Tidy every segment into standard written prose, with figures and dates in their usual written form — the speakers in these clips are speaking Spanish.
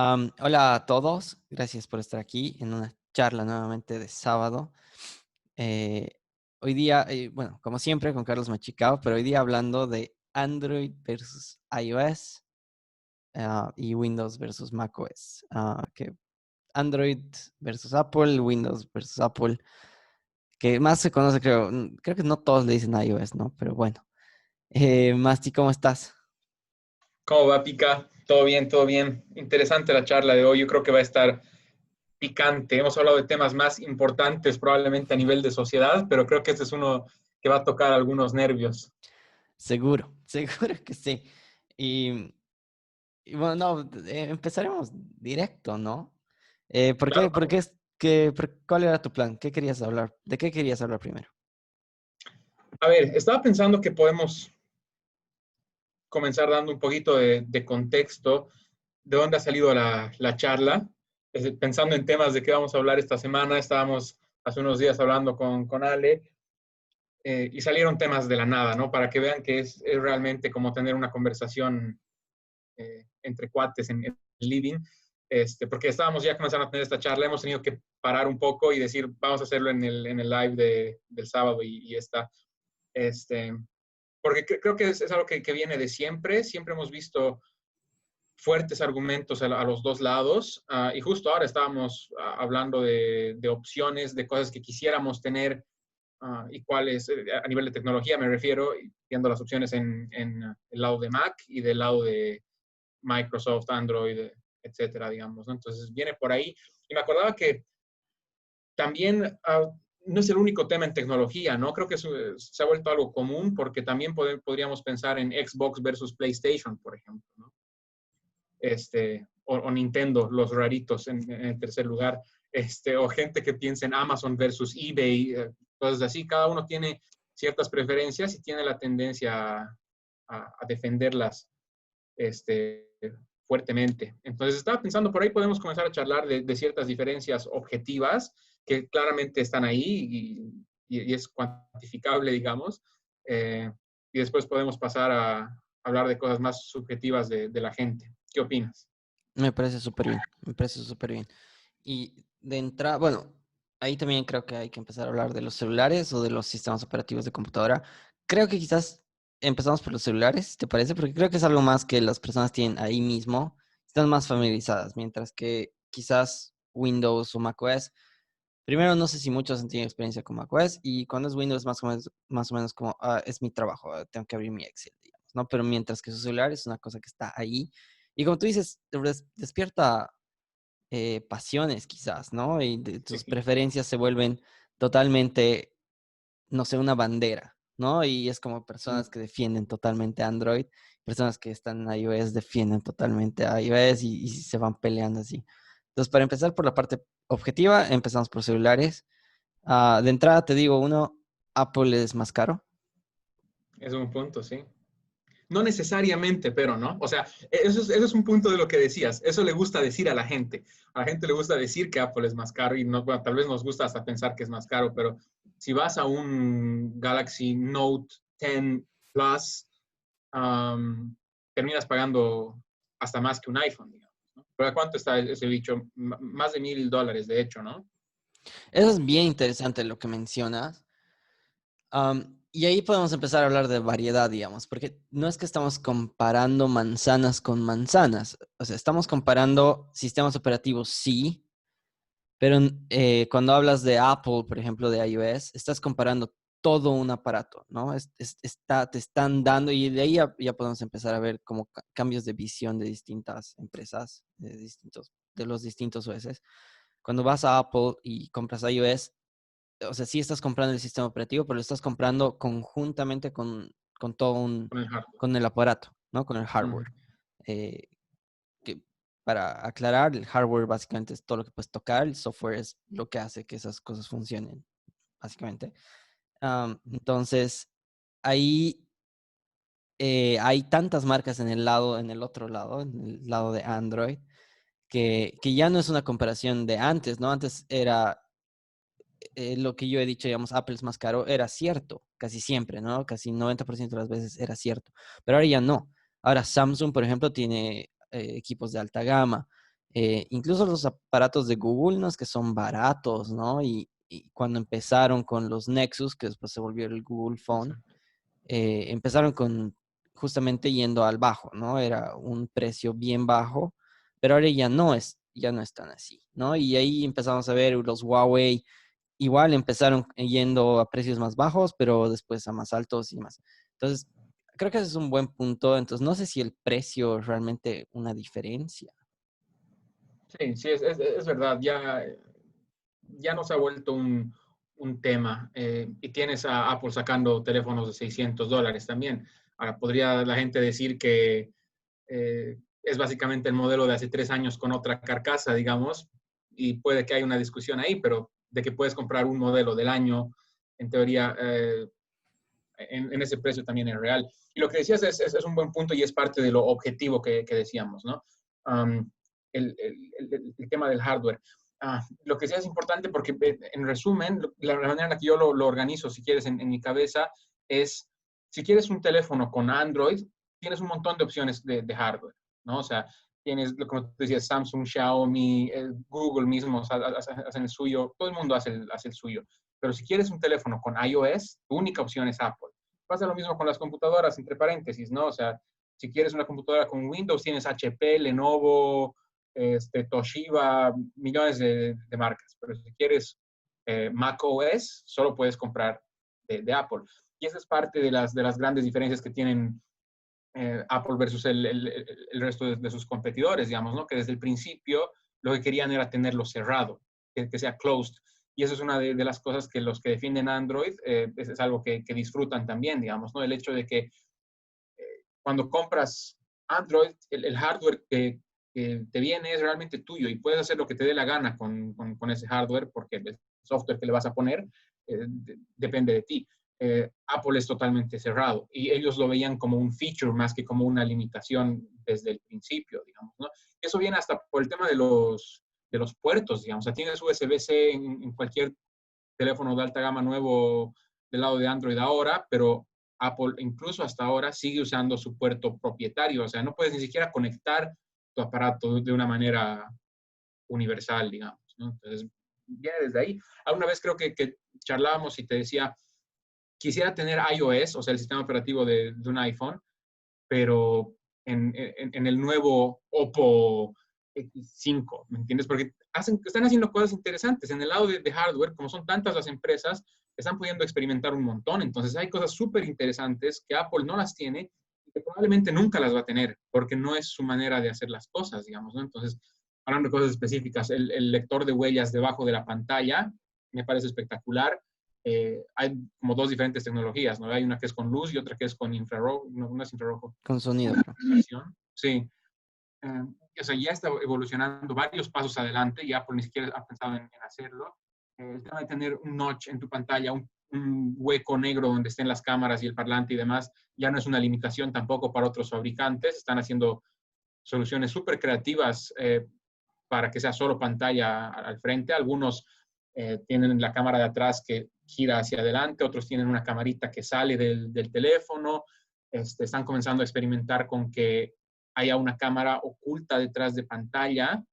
Hola a todos, gracias por estar aquí en una charla nuevamente de sábado. Eh, Hoy día, bueno, como siempre con Carlos Machicao, pero hoy día hablando de Android versus iOS y Windows versus macOS. Que Android versus Apple, Windows versus Apple, que más se conoce, creo, creo que no todos le dicen iOS, ¿no? Pero bueno, Masti, ¿cómo estás? ¿Cómo va, Pica? Todo bien, todo bien. Interesante la charla de hoy. Yo creo que va a estar picante. Hemos hablado de temas más importantes probablemente a nivel de sociedad, pero creo que este es uno que va a tocar algunos nervios. Seguro, seguro que sí. Y Y bueno, no, empezaremos directo, ¿no? ¿Por Claro. qué, por qué es que, cuál era tu plan? ¿Qué querías hablar? ¿De qué querías hablar primero? A ver, estaba pensando que podemos comenzar dando un poquito de contexto de dónde ha salido la charla. Pensando en temas de qué vamos a hablar esta semana, estábamos hace unos días hablando con Ale y salieron temas de la nada, ¿no? Para que vean que es realmente como tener una conversación entre cuates en el living, porque estábamos ya comenzando a tener esta charla, hemos tenido que parar un poco y decir, vamos a hacerlo en el live del sábado y esta, este, porque creo que es algo que viene de siempre, siempre hemos visto fuertes argumentos a los dos lados y justo ahora estábamos hablando de opciones, de cosas que quisiéramos tener y cuáles, a nivel de tecnología me refiero, viendo las opciones en el lado de Mac y del lado de Microsoft, Android, etcétera, digamos, ¿no? Entonces viene por ahí. Y me acordaba que también no es el único tema en tecnología, ¿no? Creo que se ha vuelto algo común porque también podríamos pensar en Xbox versus PlayStation, por ejemplo, ¿no? O Nintendo, los raritos en el tercer lugar, o gente que piensa en Amazon versus eBay, cosas así. Cada uno tiene ciertas preferencias y tiene la tendencia a defenderlas este, fuertemente. Entonces estaba pensando, por ahí podemos comenzar a charlar de ciertas diferencias objetivas que claramente están ahí y es cuantificable, digamos, eh, y después podemos pasar a hablar de cosas más subjetivas de la gente. ¿Qué opinas? Me parece súper bien, me parece súper bien. Y de entrada, bueno, ahí también creo que hay que empezar a hablar de los celulares o de los sistemas operativos de computadora. Creo que quizás empezamos por los celulares, ¿te parece? Porque creo que es algo más que las personas tienen ahí mismo, están más familiarizadas, mientras que quizás Windows o macOS. Primero, no sé si muchos han tenido experiencia con macOS y cuando es Windows más o menos como, es mi trabajo, tengo que abrir mi Excel, digamos, ¿no? Pero mientras que su celular es una cosa que está ahí y como tú dices, despierta pasiones quizás, ¿no? Y tus Sí. preferencias se vuelven totalmente, no sé, una bandera, ¿no? Y es como Mm. personas que defienden totalmente Android, personas que están en iOS defienden totalmente a iOS y se van peleando así. Entonces, para empezar por la parte objetiva, empezamos por celulares. De entrada te digo, uno, Apple es más caro. Es un punto, sí. No necesariamente, pero no. O sea, eso es un punto de lo que decías. Eso le gusta decir a la gente. A la gente le gusta decir que Apple es más caro y no, bueno, tal vez nos gusta hasta pensar que es más caro, pero si vas a un Galaxy Note 10 Plus, um, terminas pagando hasta más que un iPhone, digamos, ¿no? ¿Pero a cuánto está ese bicho? Más de $1,000, de hecho, ¿no? Eso es bien interesante lo que mencionas. Y ahí podemos empezar a hablar de variedad, digamos, porque no es que estamos comparando manzanas con manzanas, o sea, estamos comparando sistemas operativos, sí, pero cuando hablas de Apple, por ejemplo, de iOS, estás comparando todo un aparato, ¿no? Te están dando, y de ahí ya podemos empezar a ver como cambios de visión de distintas empresas, de los distintos OS. Cuando vas a Apple y compras iOS, o sea, sí estás comprando el sistema operativo, pero lo estás comprando conjuntamente con todo un, Con el hardware. con el aparato, ¿no? Con el Uh -huh. hardware. Eh, que para aclarar, el hardware básicamente es todo lo que puedes tocar, el software es lo que hace que esas cosas funcionen, básicamente. Entonces, ahí hay tantas marcas en el lado, en el otro lado, en el lado de Android, que ya no es una comparación de antes, ¿no? Antes era lo que yo he dicho, digamos, Apple es más caro, era cierto, casi siempre, ¿no? Casi 90% de las veces era cierto, pero ahora ya no. Ahora Samsung, por ejemplo, tiene equipos de alta gama. Incluso los aparatos de Google, no es que son baratos, ¿no? Y cuando empezaron con los Nexus, que después se volvió el Google Phone, empezaron con justamente yendo al bajo, ¿no? Era un precio bien bajo, pero ahora ya no es tan así, ¿no? Y ahí empezamos a ver los Huawei, igual empezaron yendo a precios más bajos, pero después a más altos y más. Entonces, creo que ese es un buen punto. Entonces, no sé si el precio es realmente una diferencia. Sí, sí, es verdad. Ya no se ha vuelto un tema. Y tienes a Apple sacando teléfonos de $600 también. Ahora, podría la gente decir que es básicamente el modelo de hace 3 años con otra carcasa, digamos, y puede que haya una discusión ahí, pero de que puedes comprar un modelo del año, en teoría, en ese precio también es real. Y lo que decías es un buen punto y es parte de lo objetivo que decíamos, ¿no? Um, el tema del hardware. Lo que sí es importante porque, en resumen, la manera en la que yo lo organizo, si quieres, en mi cabeza, es, si quieres un teléfono con Android, tienes un montón de opciones de hardware, ¿no? O sea, tienes, como te decía, Samsung, Xiaomi, Google mismo hacen el suyo, todo el mundo hace el suyo. Pero si quieres un teléfono con iOS, tu única opción es Apple. Pasa lo mismo con las computadoras, entre paréntesis, ¿no? O sea, si quieres una computadora con Windows, tienes HP, Lenovo, Toshiba, millones de marcas. Pero si quieres Mac OS, solo puedes comprar de Apple. Y esa es parte de las grandes diferencias que tienen Apple versus el resto de sus competidores, digamos, ¿no? Que desde el principio lo que querían era tenerlo cerrado, que sea closed. Y eso es una de las cosas que los que defienden Android es algo que disfrutan también, digamos, ¿no? El hecho de que cuando compras Android, el hardware que te viene es realmente tuyo y puedes hacer lo que te dé la gana con ese hardware porque el software que le vas a poner depende de ti. Apple es totalmente cerrado y ellos lo veían como un feature más que como una limitación desde el principio, digamos, ¿no? Eso viene hasta por el tema de los puertos, digamos. O sea, tienes USB-C en cualquier teléfono de alta gama nuevo del lado de Android ahora, pero Apple incluso hasta ahora sigue usando su puerto propietario. O sea, no puedes ni siquiera conectar tu aparato de una manera universal, digamos, ¿no? Entonces, viene desde ahí. Alguna vez creo que charlábamos y te decía, quisiera tener iOS, o sea, el sistema operativo de un iPhone, pero en el nuevo Oppo X5, ¿me entiendes? Porque están haciendo cosas interesantes. En el lado de hardware, como son tantas las empresas, están pudiendo experimentar un montón. Entonces hay cosas súper interesantes que Apple no las tiene y que probablemente nunca las va a tener, porque no es su manera de hacer las cosas, digamos, ¿no? Entonces, hablando de cosas específicas, el lector de huellas debajo de la pantalla me parece espectacular. Hay como dos diferentes tecnologías, ¿no? Hay una que es con luz y otra que es con infrarrojo, no es infrarrojo, Con sonido, creo. sí. O sea, ya está evolucionando varios pasos adelante y Apple ni siquiera ha pensado en hacerlo. El tema de tener un notch en tu pantalla, un hueco negro donde estén las cámaras y el parlante y demás, ya no es una limitación tampoco para otros fabricantes. Están haciendo soluciones súper creativas para que sea solo pantalla al frente. Algunos tienen la cámara de atrás que gira hacia adelante, otros tienen una camarita que sale del teléfono. Están comenzando a experimentar con que haya una cámara oculta detrás de pantalla,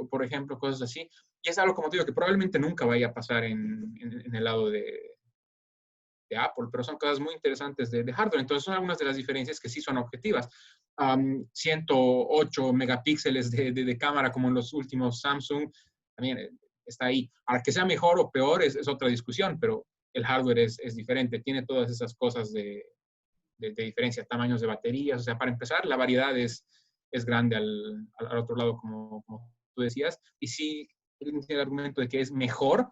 por ejemplo, cosas así. Y es algo, como te digo, que probablemente nunca vaya a pasar en el lado de Apple, pero son cosas muy interesantes de hardware. Entonces son algunas de las diferencias que sí son objetivas. 108 megapíxeles de cámara como en los últimos Samsung, también está ahí. Ahora, que sea mejor o peor es otra discusión, pero el hardware es diferente, tiene todas esas cosas de diferencia, tamaños de baterías, o sea, para empezar, la variedad es grande al otro lado, como tú decías, y sí, tiene el argumento de que es mejor,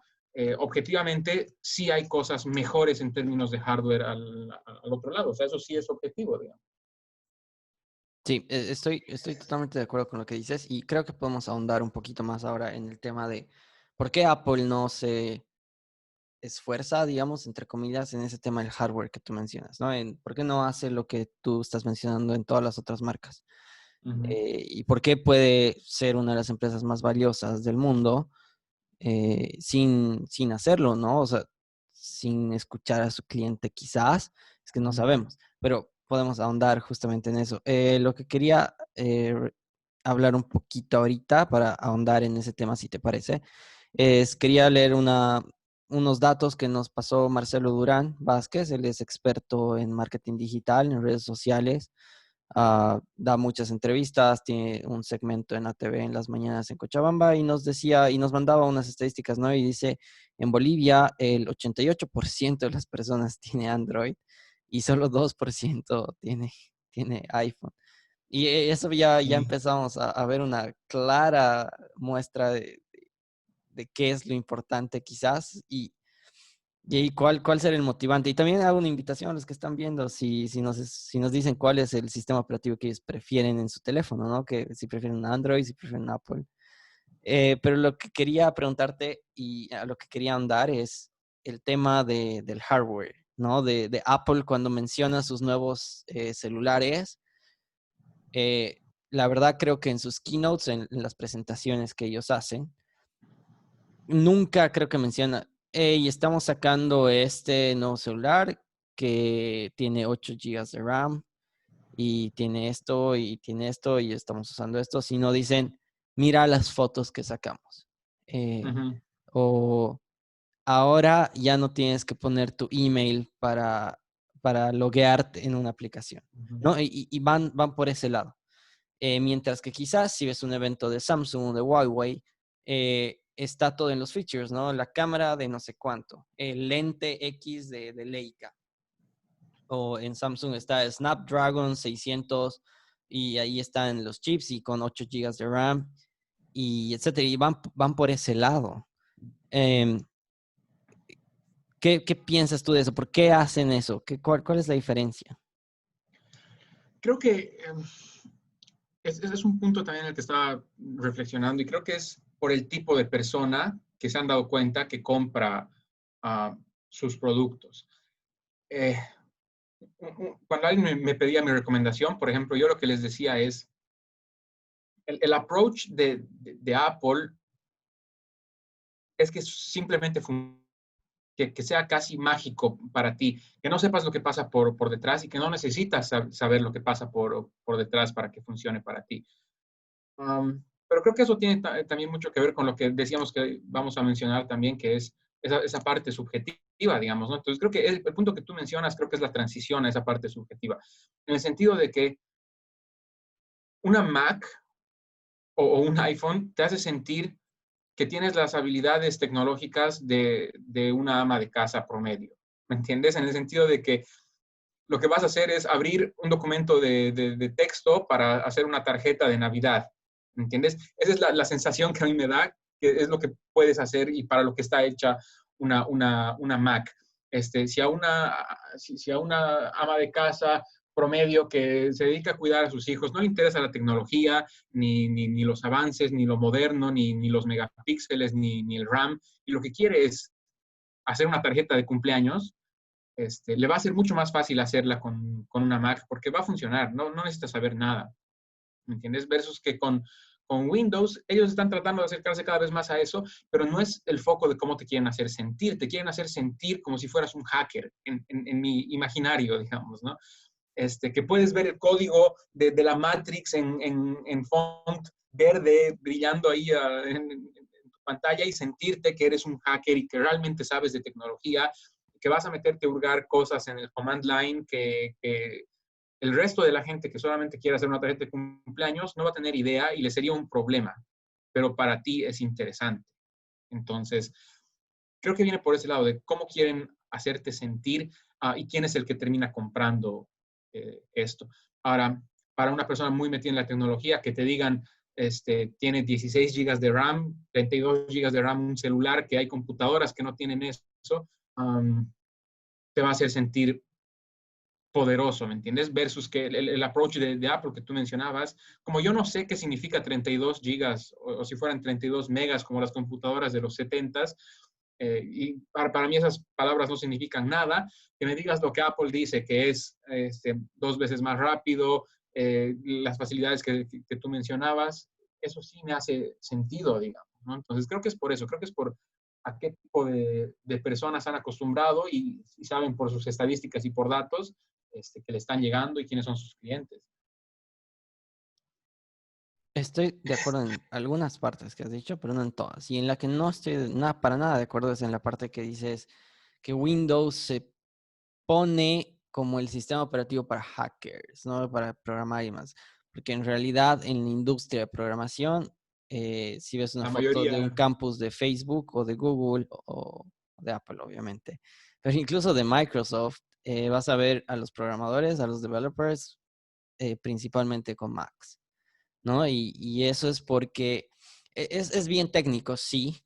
objetivamente sí hay cosas mejores en términos de hardware al otro lado. O sea, eso sí es objetivo, digamos. Sí, estoy totalmente de acuerdo con lo que dices y creo que podemos ahondar un poquito más ahora en el tema de por qué Apple no se esfuerza, digamos, entre comillas, en ese tema del hardware que tú mencionas, ¿no? ¿Por qué no hace lo que tú estás mencionando en todas las otras marcas? Ujú. ¿Y por qué puede ser una de las empresas más valiosas del mundo sin hacerlo, ¿no? O sea, sin escuchar a su cliente quizás, es que no Ujú. sabemos, pero podemos ahondar justamente en eso. Lo que quería hablar un poquito ahorita para ahondar en ese tema, si te parece. Quería leer unos datos que nos pasó Marcelo Durán Vázquez. Él es experto en marketing digital, en redes sociales. Da muchas entrevistas, tiene un segmento en ATV en las mañanas en Cochabamba y nos decía y nos mandaba unas estadísticas, ¿no? Y dice, en Bolivia el 88% de las personas tiene Android y solo 2% tiene iPhone. Y eso ya Sí. empezamos a ver una clara muestra de qué es lo importante quizás y ahí cuál será el motivante. Y también hago una invitación a los que están viendo, si nos dicen cuál es el sistema operativo que ellos prefieren en su teléfono, ¿no? Que si prefieren un Android, si prefieren un Apple. Pero lo que quería preguntarte y a lo que quería andar es el tema del hardware, ¿no? De Apple cuando menciona sus nuevos celulares. eh, la verdad creo que en sus keynotes, en las presentaciones que ellos hacen, nunca creo que menciona, hey, estamos sacando este nuevo celular que tiene 8 gigas de RAM y tiene esto y estamos usando esto, sino dicen, mira las fotos que sacamos. Eh, Ujú, o ahora ya no tienes que poner tu email para loguearte en una aplicación, ujú. ¿no? Y van por ese lado. Mientras que quizás si ves un evento de Samsung o de Huawei, está todo en los features, ¿no? La cámara de no sé cuánto, el lente X de Leica. O en Samsung está el Snapdragon 600 y ahí están los chips y con 8 gigas de RAM y etcétera. Y van por ese lado. Em, ¿qué piensas tú de eso? ¿Por qué hacen eso? ¿Cuál es la diferencia? Creo que ese es un punto también en el que estaba reflexionando y creo que es por el tipo de persona que se han dado cuenta que compra sus productos. Eh, Cuando alguien me pedía mi recomendación, por ejemplo, yo lo que les decía es, el approach de Apple es que simplemente que sea casi mágico para ti, que no sepas lo que pasa por detrás y que no necesitas saber lo que pasa por detrás para que funcione para ti. Pero creo que eso tiene también mucho que ver con lo que decíamos que vamos a mencionar también, que es esa parte subjetiva, digamos, ¿no? Entonces creo que el punto que tú mencionas creo que es la transición a esa parte subjetiva, en el sentido de que una Mac o un iPhone te hace sentir que tienes las habilidades tecnológicas de una ama de casa promedio. ¿Me entiendes? En el sentido de que lo que vas a hacer es abrir un documento de texto para hacer una tarjeta de Navidad. ¿Me entiendes? Esa es la sensación que a mí me da, que es lo que puedes hacer y para lo que está hecha una Mac. Si a una ama de casa promedio que se dedica a cuidar a sus hijos, no le interesa la tecnología, ni los avances, ni lo moderno, ni los megapíxeles, ni el RAM, y lo que quiere es hacer una tarjeta de cumpleaños, le va a ser mucho más fácil hacerla con una Mac porque va a funcionar, no necesitas saber nada, ¿me entiendes? Versus que con Windows, ellos están tratando de acercarse cada vez más a eso, pero no es el foco de cómo te quieren hacer sentir, te quieren hacer sentir como si fueras un hacker en mi imaginario, digamos, ¿no? Que puedes ver el código de la Matrix en font verde brillando ahí en tu pantalla y sentirte que eres un hacker y que realmente sabes de tecnología, que vas a meterte a hurgar cosas en el command line que el resto de la gente que solamente quiere hacer una tarjeta de cumpleaños no va a tener idea y le sería un problema, pero para ti es interesante. Entonces, creo que viene por ese lado de cómo quieren hacerte sentir y quién es el que termina comprando esto. Ahora, para una persona muy metida en la tecnología, que te digan, tiene 16 gigas de RAM, 32 gigas de RAM, un celular, que hay computadoras que no tienen eso, te va a hacer sentir poderoso, ¿me entiendes? Versus que el approach de Apple que tú mencionabas, como yo no sé qué significa 32 gigas o si fueran 32 megas como las computadoras de los 70s, y para mí esas palabras no significan nada, que me digas lo que Apple dice, que es 2 veces más rápido, las facilidades que tú mencionabas, eso sí me hace sentido, digamos, ¿no? Entonces creo que es por eso, creo que es por a qué tipo de personas han acostumbrado y saben por sus estadísticas y por datos que le están llegando y quiénes son sus clientes. Estoy de acuerdo en algunas partes que has dicho, pero no en todas. Y en la que no estoy para nada de acuerdo es en la parte que dices que Windows se pone como el sistema operativo para hackers, no para programar y más. Porque en realidad en la industria de programación, si ves una La foto de un mayoría, campus de Facebook o de Google o de Apple, obviamente, pero incluso de Microsoft, vas a ver a los programadores, a los developers, principalmente con Macs, ¿no? Y eso es porque es bien técnico, sí,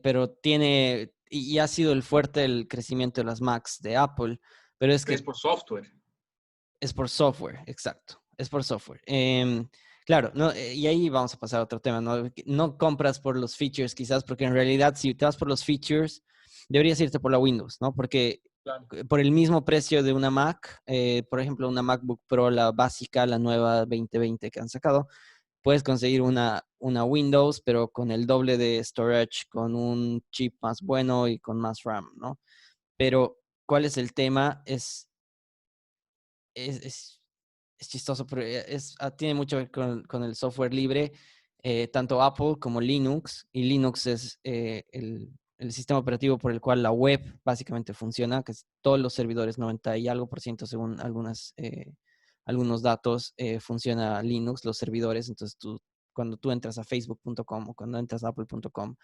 pero tiene, y ha sido el fuerte el crecimiento de las Macs de Apple, pero es es que por software. es por software, exacto, es por software. Claro, no, y ahí vamos a pasar a otro tema, ¿no? No compras por los features quizás, porque en realidad si te vas por los features, deberías irte por la Windows, ¿no? Porque Claro. por el mismo precio de una Mac, por ejemplo, una MacBook Pro, la básica, la nueva 2020 que han sacado, puedes conseguir una Windows, pero con el doble de storage, con un chip más bueno y con más RAM, ¿no? Pero, ¿cuál es el tema? Es, es, es chistoso, pero tiene mucho que ver con el software libre, tanto Apple como Linux, y Linux es el sistema operativo por el cual la web básicamente funciona, que es todos los servidores, 90 y algo por ciento según algunos datos, funciona Linux, los servidores, entonces cuando tú entras a facebook.com o cuando entras a apple.com,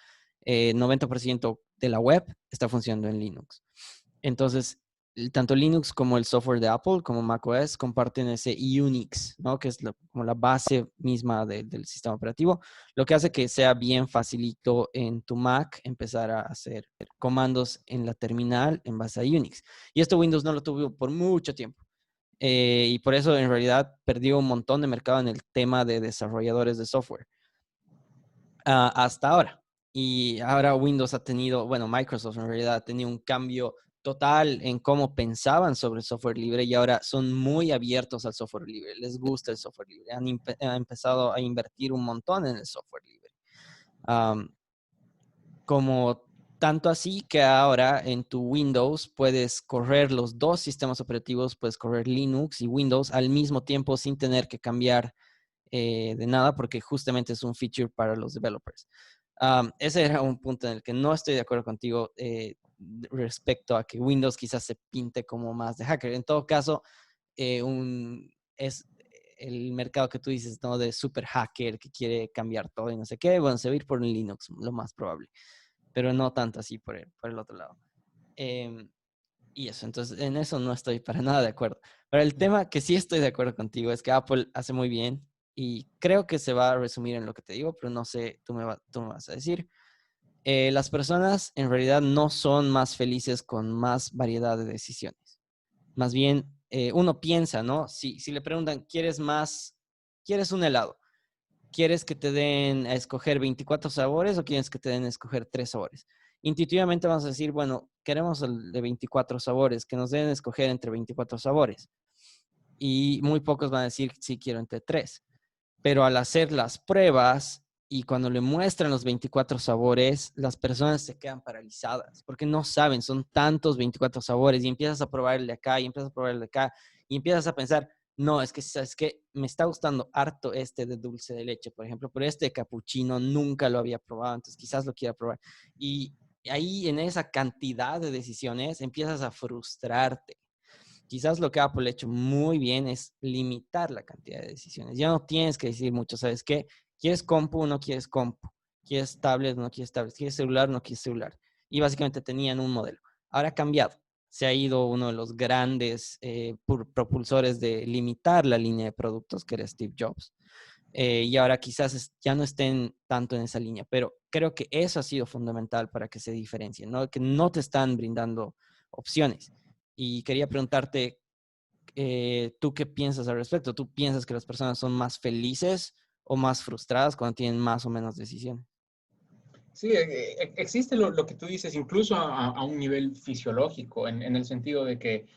90% de la web está funcionando en Linux. Entonces, tanto Linux como el software de Apple, como macOS, comparten ese Unix, ¿no? Que es como la base misma del sistema operativo, lo que hace que sea bien facilito en tu Mac empezar a hacer comandos en la terminal en base a Unix. Y esto Windows no lo tuvo por mucho tiempo. Y por eso en realidad perdió un montón de mercado en el tema de desarrolladores de software hasta ahora. Y ahora Windows ha tenido, bueno, Microsoft en realidad ha tenido un cambio total en cómo pensaban sobre el software libre y ahora son muy abiertos al software libre, les gusta el software libre, han empezado a invertir un montón en el software libre. Um, como tanto así que ahora en tu Windows puedes correr los dos sistemas operativos, puedes correr Linux y Windows al mismo tiempo sin tener que cambiar de nada porque justamente es un feature para los developers. Ese era un punto en el que no estoy de acuerdo contigo respecto a que Windows quizás se pinte como más de hacker. En todo caso, es el mercado que tú dices, ¿no? De super hacker que quiere cambiar todo y no sé qué. Bueno, se va a ir por un Linux, lo más probable, pero no tanto así por el otro lado. Eh, y eso, entonces en eso no estoy para nada de acuerdo. Pero el tema que sí estoy de acuerdo contigo es que Apple hace muy bien y creo que se va a resumir en lo que te digo, pero no sé, tú me vas a decir. Las personas en realidad no son más felices con más variedad de decisiones. Más bien, uno piensa, ¿no? Si le preguntan, ¿quieres un helado? ¿Quieres que te den a escoger 24 sabores o quieres que te den a escoger 3 sabores? Intuitivamente vamos a decir, bueno, queremos el de 24 sabores, que nos den a escoger entre 24 sabores. Y muy pocos van a decir, sí, quiero entre 3. Pero al hacer las pruebas y cuando le muestran los 24 sabores, las personas se quedan paralizadas porque no saben, son tantos 24 sabores y empiezas a probar el de acá y empiezas a probar el de acá y empiezas a pensar, no, es que, ¿sabes qué? Me está gustando harto este de dulce de leche, por ejemplo, pero este de capuchino nunca lo había probado, entonces quizás lo quiera probar. Y ahí en esa cantidad de decisiones empiezas a frustrarte. Quizás lo que Apple ha hecho muy bien es limitar la cantidad de decisiones. Ya no tienes que decir mucho, ¿sabes qué? ¿Quieres compu o no quieres compu? ¿Quieres tablet o no quieres tablet? ¿Quieres celular o no quieres celular? Y básicamente tenían un modelo. Ahora ha cambiado. Se ha ido uno de los grandes propulsores de limitar la línea de productos, que era Steve Jobs. Y ahora quizás ya no estén tanto en esa línea, pero creo que eso ha sido fundamental para que se diferencien, ¿no? Que no te están brindando opciones. Y quería preguntarte, ¿tú qué piensas al respecto? ¿Tú piensas que las personas son más felices o más frustradas cuando tienen más o menos decisiones? Sí, existe lo que tú dices, incluso a un nivel fisiológico, en el sentido de que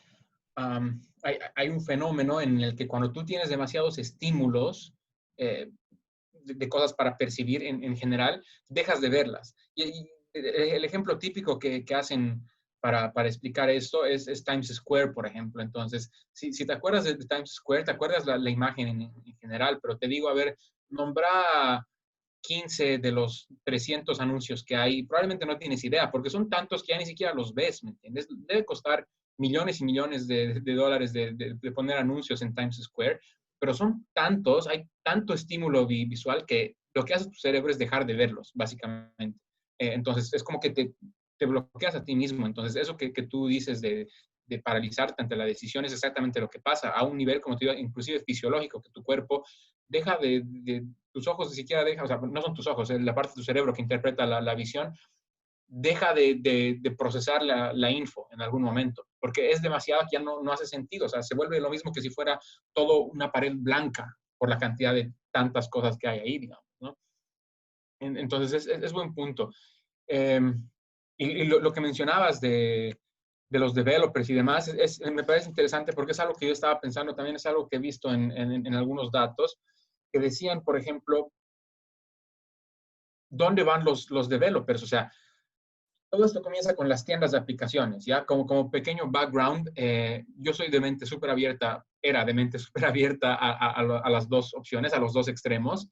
hay un fenómeno en el que cuando tú tienes demasiados estímulos de cosas para percibir general, dejas de verlas. Y el ejemplo típico que hacen para explicar esto es Times Square, por ejemplo. Entonces, si te acuerdas de Times Square, te acuerdas la imagen en general, pero te digo, a ver, nombra 15 de los 300 anuncios que hay, probablemente no tienes idea, porque son tantos que ya ni siquiera los ves, ¿me entiendes? Debe costar millones y millones de dólares de poner anuncios en Times Square, pero son tantos, hay tanto estímulo visual que lo que hace tu cerebro es dejar de verlos, básicamente. Entonces, es como que te bloqueas a ti mismo. Entonces, eso que tú dices de paralizarte ante la decisión es exactamente lo que pasa a un nivel, como te digo, inclusive fisiológico, que tu cuerpo deja tus ojos ni siquiera deja, o sea, no son tus ojos, es la parte de tu cerebro que interpreta la visión, deja de procesar la info en algún momento, porque es demasiado que ya no hace sentido, o sea, se vuelve lo mismo que si fuera todo una pared blanca por la cantidad de tantas cosas que hay ahí, digamos, ¿no? Entonces, es buen punto. Eh, y lo que mencionabas de los developers y demás, me parece interesante porque es algo que yo estaba pensando, también es algo que he visto en algunos datos, que decían, por ejemplo, ¿dónde van los developers? O sea, todo esto comienza con las tiendas de aplicaciones, ¿ya? Como pequeño background, yo soy de mente súper abierta, era de mente súper abierta a las dos opciones, a los dos extremos.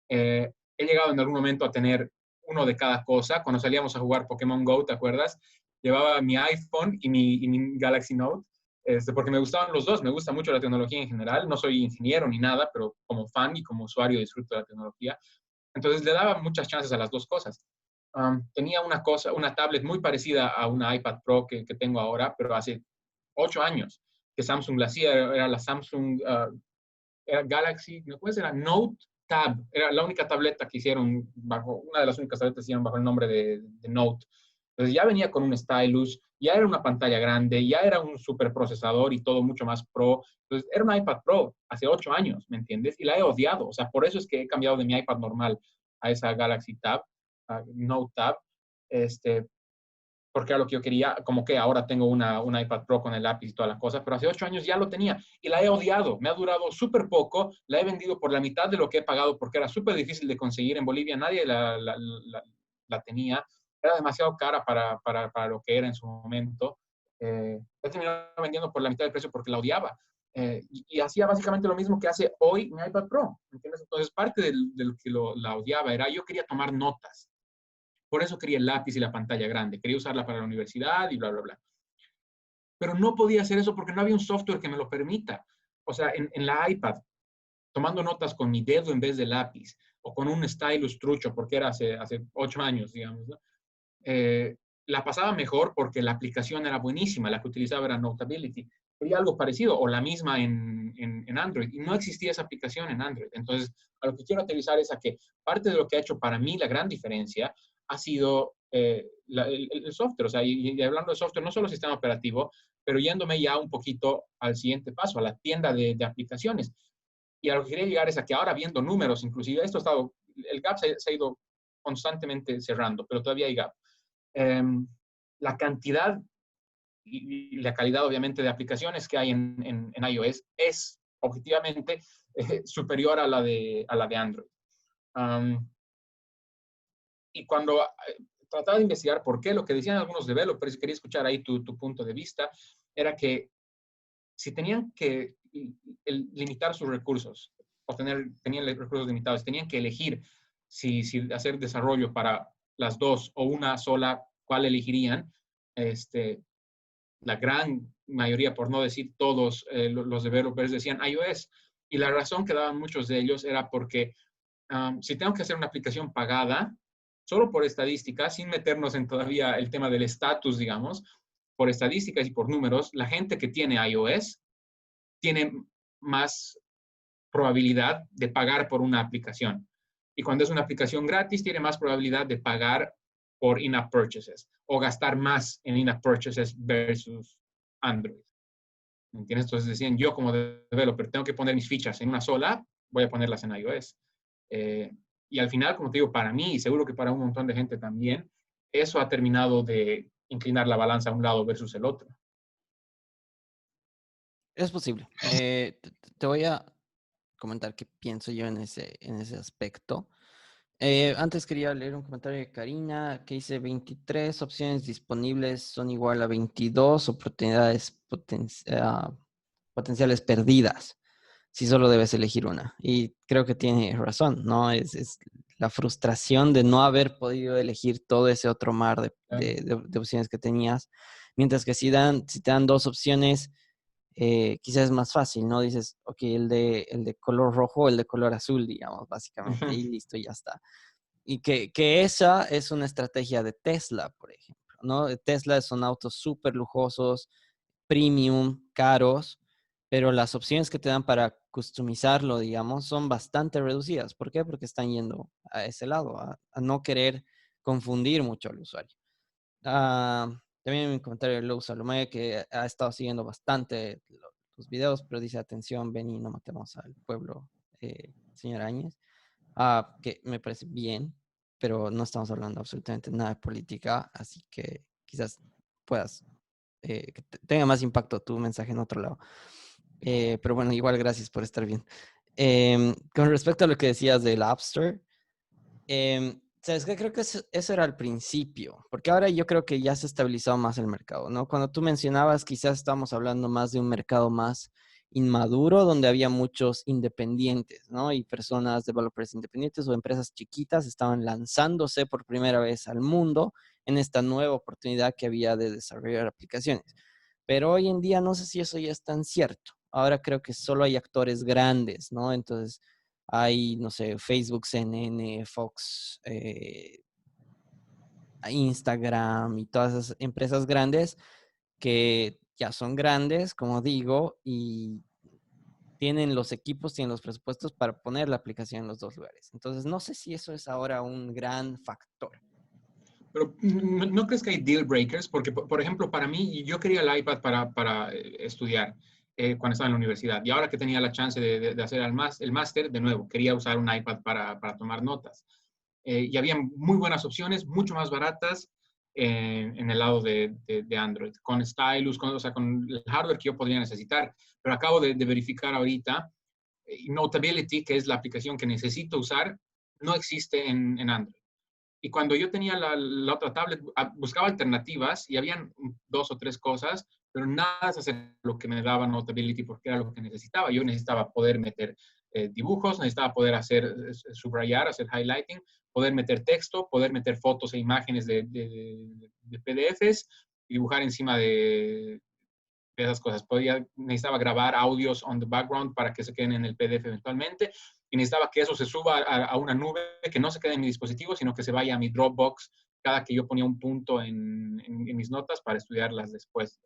He llegado en algún momento a tener uno de cada cosa. Cuando salíamos a jugar Pokémon Go, ¿te acuerdas? Llevaba mi iPhone y mi Galaxy Note, porque me gustaban los dos, me gusta mucho la tecnología en general. No soy ingeniero ni nada, pero como fan y como usuario disfruto de la tecnología. Entonces le daba muchas chances a las dos cosas. Tenía una tablet muy parecida a una iPad Pro que tengo ahora, pero hace 8 años que Samsung la hacía, era la Samsung era Galaxy, ¿no puede ser? Era Note Tab, era la única tableta que hicieron una de las únicas tabletas que hicieron bajo el nombre de Note. Entonces ya venía con un stylus, ya era una pantalla grande, ya era un superprocesador y todo mucho más pro. Entonces era una iPad Pro hace 8 años, ¿me entiendes? Y la he odiado. O sea, por eso es que he cambiado de mi iPad normal a esa Galaxy Tab, Note Tab, este, porque era lo que yo quería, como que ahora tengo una iPad Pro con el lápiz y toda la cosa, pero hace 8 años ya lo tenía y la he odiado, me ha durado súper poco, la he vendido por la mitad de lo que he pagado porque era súper difícil de conseguir en Bolivia, nadie la tenía, era demasiado cara para lo que era en su momento. He terminado vendiendo por la mitad del precio porque la odiaba. Y hacía básicamente lo mismo que hace hoy mi iPad Pro, ¿entiendes? Entonces parte de lo que la odiaba era yo quería tomar notas. Por eso quería el lápiz y la pantalla grande. Quería usarla para la universidad y bla, bla, bla. Pero no podía hacer eso porque no había un software que me lo permita. O sea, en la iPad, tomando notas con mi dedo en vez de lápiz o con un stylus trucho, porque era hace 8 años, digamos, ¿no? La pasaba mejor porque la aplicación era buenísima, la que utilizaba era Notability. Quería algo parecido o la misma en Android y no existía esa aplicación en Android. Entonces, a lo que quiero aterrizar es a que parte de lo que ha hecho para mí la gran diferencia ha sido el software. O sea, y hablando de software, no solo sistema operativo, pero yéndome ya un poquito al siguiente paso, a la tienda de aplicaciones. Y a lo que quería llegar es a que ahora viendo números, inclusive esto ha estado, el gap se ha ido constantemente cerrando, pero todavía hay gap. La cantidad y la calidad, obviamente, de aplicaciones que hay en iOS es objetivamente superior a la de Android. Um, y cuando trataba de investigar por qué, lo que decían algunos developers, y quería escuchar ahí tu punto de vista, era que si tenían que limitar sus recursos o tenían recursos limitados, tenían que elegir si hacer desarrollo para las dos o una sola, ¿cuál elegirían? La gran mayoría, por no decir todos, los developers decían iOS. Y la razón que daban muchos de ellos era porque si tengo que hacer una aplicación pagada, solo por estadísticas, sin meternos en todavía el tema del estatus, digamos, por estadísticas y por números, la gente que tiene iOS tiene más probabilidad de pagar por una aplicación. Y cuando es una aplicación gratis, tiene más probabilidad de pagar por in-app purchases o gastar más en in-app purchases versus Android. ¿Me entiendes? Entonces decían, yo como developer tengo que poner mis fichas en una sola, voy a ponerlas en iOS. Y al final, como te digo, para mí y seguro que para un montón de gente también, eso ha terminado de inclinar la balanza a un lado versus el otro. Es posible. Te voy a comentar qué pienso yo en ese aspecto. Antes quería leer un comentario de Karina que dice 23 opciones disponibles son igual a 22 oportunidades potenciales perdidas si solo debes elegir una. Y creo que tiene razón, ¿no? Es la frustración de no haber podido elegir todo ese otro mar Claro. de opciones que tenías. Mientras que si te dan dos opciones, quizás es más fácil, ¿no? Dices, ok, el de color rojo, el de color azul, digamos, básicamente, y listo, ya está. Y que esa es una estrategia de Tesla, por ejemplo, ¿no? Tesla son autos súper lujosos, premium, caros, pero las opciones que te dan para customizarlo, digamos, son bastante reducidas. ¿Por qué? Porque están yendo a ese lado, a no querer confundir mucho al usuario. Ah, también en mi comentario de Lou Salomé, que ha estado siguiendo bastante los videos, pero dice, atención, ven y no matemos al pueblo, señor Áñez. Que me parece bien, pero no estamos hablando absolutamente nada de política, así que quizás puedas que tenga más impacto tu mensaje en otro lado. Pero bueno, igual gracias por estar bien. Con respecto a lo que decías del App Store, ¿sabes qué? Creo que eso era al principio, porque ahora yo creo que ya se ha estabilizado más el mercado, ¿no? Cuando tú mencionabas, quizás estamos hablando más de un mercado más inmaduro, donde había muchos independientes, ¿no? Y personas, developers independientes o empresas chiquitas estaban lanzándose por primera vez al mundo en esta nueva oportunidad que había de desarrollar aplicaciones. Pero hoy en día no sé si eso ya es tan cierto. Ahora creo que solo hay actores grandes, ¿no? Entonces hay, no sé, Facebook, CNN, Fox, Instagram y todas esas empresas grandes que ya son grandes, como digo, y tienen los equipos, tienen los presupuestos para poner la aplicación en los dos lugares. Entonces, no sé si eso es ahora un gran factor. Pero ¿no crees que hay deal breakers? Porque, por ejemplo, para mí, yo quería el iPad para estudiar cuando estaba en la universidad. Y ahora que tenía la chance de hacer el máster, de nuevo, quería usar un iPad para tomar notas. Y había muy buenas opciones, mucho más baratas en el lado de Android, con Stylus, o sea, con el hardware que yo podría necesitar. Pero acabo de verificar ahorita, Notability, que es la aplicación que necesito usar, no existe en Android. Y cuando yo tenía la otra tablet, buscaba alternativas y habían dos o tres cosas, pero nada se hace lo que me daba Notability porque era lo que necesitaba. Yo necesitaba poder meter dibujos, necesitaba poder hacer subrayar, hacer highlighting, poder meter texto, poder meter fotos e imágenes de PDFs y dibujar encima de esas cosas. Necesitaba grabar audios on the background para que se queden en el PDF eventualmente y necesitaba que eso se suba a una nube, que no se quede en mi dispositivo, sino que se vaya a mi Dropbox cada que yo ponía un punto en mis notas para estudiarlas después.